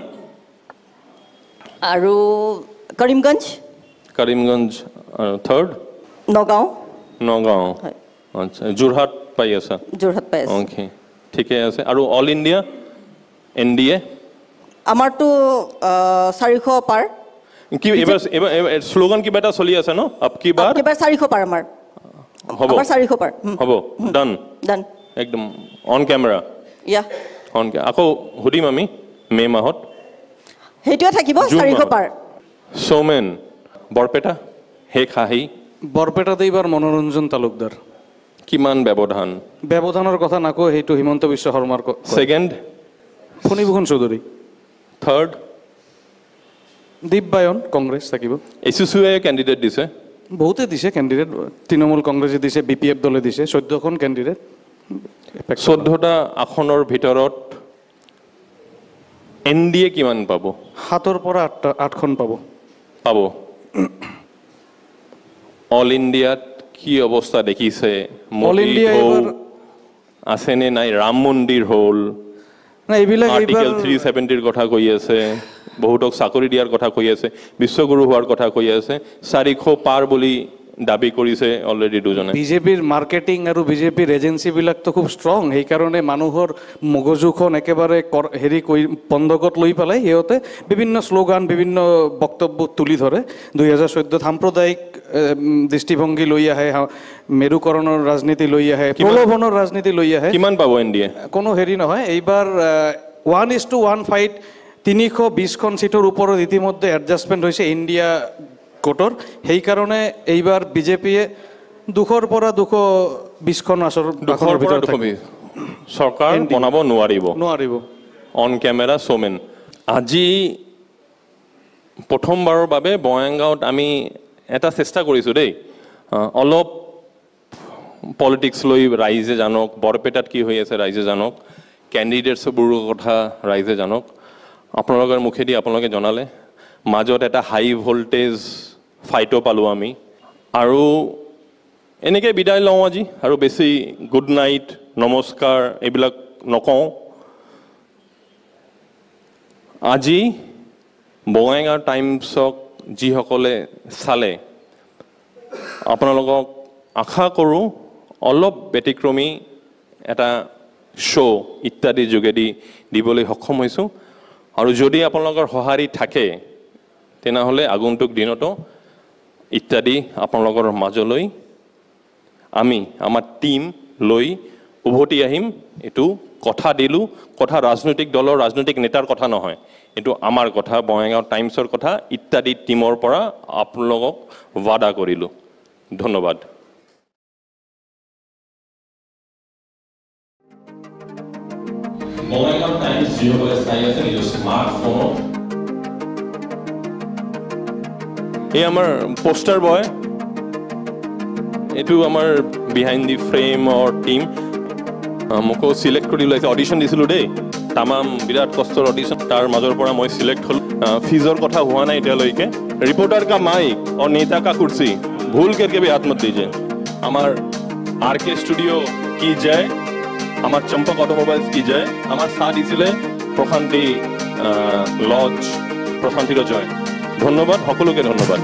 আৰু কৰিমগঞ্জ থাৰ্ড নগাঁও আচ্ছা যোৰহাট পাই আছা অ'কে ঠিকে আছে আৰু অল ইণ্ডিয়া NDA আমাৰতো 400 পাৰ কি এবাৰ শ্লোগান কিবা এটা চলি আছে ন আপকি বাৰ 400 পাৰ আমাৰ হ'ব 400 পাৰ হ'ব ডান একদম অন কেমেৰা আকৌ সুধিম আমি মে মাহত সেইটোৱে থাকিব 400 পাৰ সৌমেন বৰপেটা শেষ হাঁহি বৰপেটাতে এইবাৰ মনোৰঞ্জন তালুকদাৰ কিমান ব্যৱধানৰ কথা নকওঁ সেইটো হিমন্ত বিশ্ব শৰ্মাৰ ছেকেণ্ড ফণীভূষণ চৌধুৰী থাৰ্ড দিব্যায়ন কংগ্ৰেছ থাকিব SUCI কেণ্ডিডেট দিছে বহুতে দিছে কেণ্ডিডেট তৃণমূল কংগ্ৰেছে দিছে BPF দলে দিছে 14খন কেণ্ডিডেট 14টা আসনৰ ভিতৰত NDA কিমান পাব 7ৰ পৰা 8খন পাব অল ইণ্ডিয়াত কি অৱস্থা দেখিছে All India এইবাৰ- আছেনে নাই ৰাম মন্দিৰ হ'ল না এইবিলাক আৰ্টিকেল এইবাৰ 370 কথা কৈ আছে বহুতক চাকৰি দিয়াৰ কথা কৈ আছে বিশ্বগুৰু হোৱাৰ কথা কৈ আছে 400 পাৰ বুলি দাবী কৰিছে অলৰেডি দুজনে বিজেপিৰ মাৰ্কেটিং আৰু বিজেপিৰ এজেঞ্চিবিলাকতো খুব ষ্ট্ৰং সেইকাৰণে মানুহৰ মগজুখন একেবাৰে হেৰি কৰি বন্ধকত লৈ পেলাই সিহঁতে বিভিন্ন শ্লোগান বিভিন্ন বক্তব্য তুলি ধৰে 2014 সাম্প্ৰদায়িক দৃষ্টিভংগী লৈ আহে মেৰুকৰণৰ ৰাজনীতি লৈ আহে প্ৰলোভনৰ ৰাজনীতি লৈ আহে কিমান পাব এনডিএ কোনো হেৰি নহয় এইবাৰ 1:1 ফাইট 320খন সিটৰ ওপৰত ইতিমধ্যে এডজাষ্টমেণ্ট হৈছে ইণ্ডিয়া কোটৰ সেইকাৰণে এইবাৰ বিজেপিয়ে 200 পৰা 220খন আসনৰ ভিতৰত চৰকাৰ বনাব নোৱাৰিব অন কেমেৰা সোমেন আজি প্ৰথমবাৰৰ বাবে বঙাইগাঁৱত আমি এটা চেষ্টা কৰিছোঁ দেই অলপ পলিটিক্স লৈ ৰাইজে জানক বৰপেটাত কি হৈ আছে ৰাইজে জানক কেণ্ডিডেটছবোৰৰ কথা ৰাইজে জানক আপোনালোকৰ মুখেদি আপোনালোকে জনালে মাজত এটা হাই ভোল্টেজ ফাইটো পালোঁ আমি আৰু এনেকৈ বিদায় লওঁ আজি আৰু বেছি গুড নাইট নমস্কাৰ এইবিলাক নকওঁ আজি বঙাইগাঁও টাইমছক যিসকলে চালে আপোনালোকক আশা কৰোঁ অলপ ব্যতিক্ৰমী এটা শ্ব' ইত্যাদিৰ যোগেদি দিবলৈ সক্ষম হৈছোঁ আৰু যদি আপোনালোকৰ সঁহাৰি থাকে তেনেহ'লে আগন্তুক দিনতো ইত্যাদি আপোনালোকৰ মাজলৈ আমি আমাৰ টীম লৈ উভতি আহিম এইটো কথা দিলোঁ কথা ৰাজনৈতিক দলৰ ৰাজনৈতিক নেতাৰ কথা নহয় এইটো আমাৰ কথা বঙাইগাঁও টাইমছৰ কথা ইত্যাদি টীমৰ পৰা আপোনালোকক ৱাদা কৰিলোঁ ধন্যবাদ বঙাইগাঁও টাইমছ যিসকলে চাই আছে নিজৰ স্মাৰ্টফোনত এই আমাৰ পোষ্টাৰ বয় এইটো আমাৰ বিহাইণ্ড দি ফ্ৰেমৰ টীম মোকো চিলেক্ট কৰি ওলাইছে অডিশ্যন দিছিলোঁ দেই তামাম বিৰাট কষ্টৰ অডিশ্যন তাৰ মাজৰ পৰা মই চিলেক্ট হ'লোঁ ফিজৰ কথা হোৱা নাই এতিয়ালৈকে ৰিপৰ্টাৰ কা মাইক আৰু নেতা কা কুৰ্চি ভুল करके भी हाथ मत दीजिए हमार RK स्टूडियो की जय हमार चंपक ऑटोमोबाइल्स की जय हमार साथ इसिले प्रशांति लज प्रशांतिर जय धन्यवाद সকলোকে ধন্যবাদ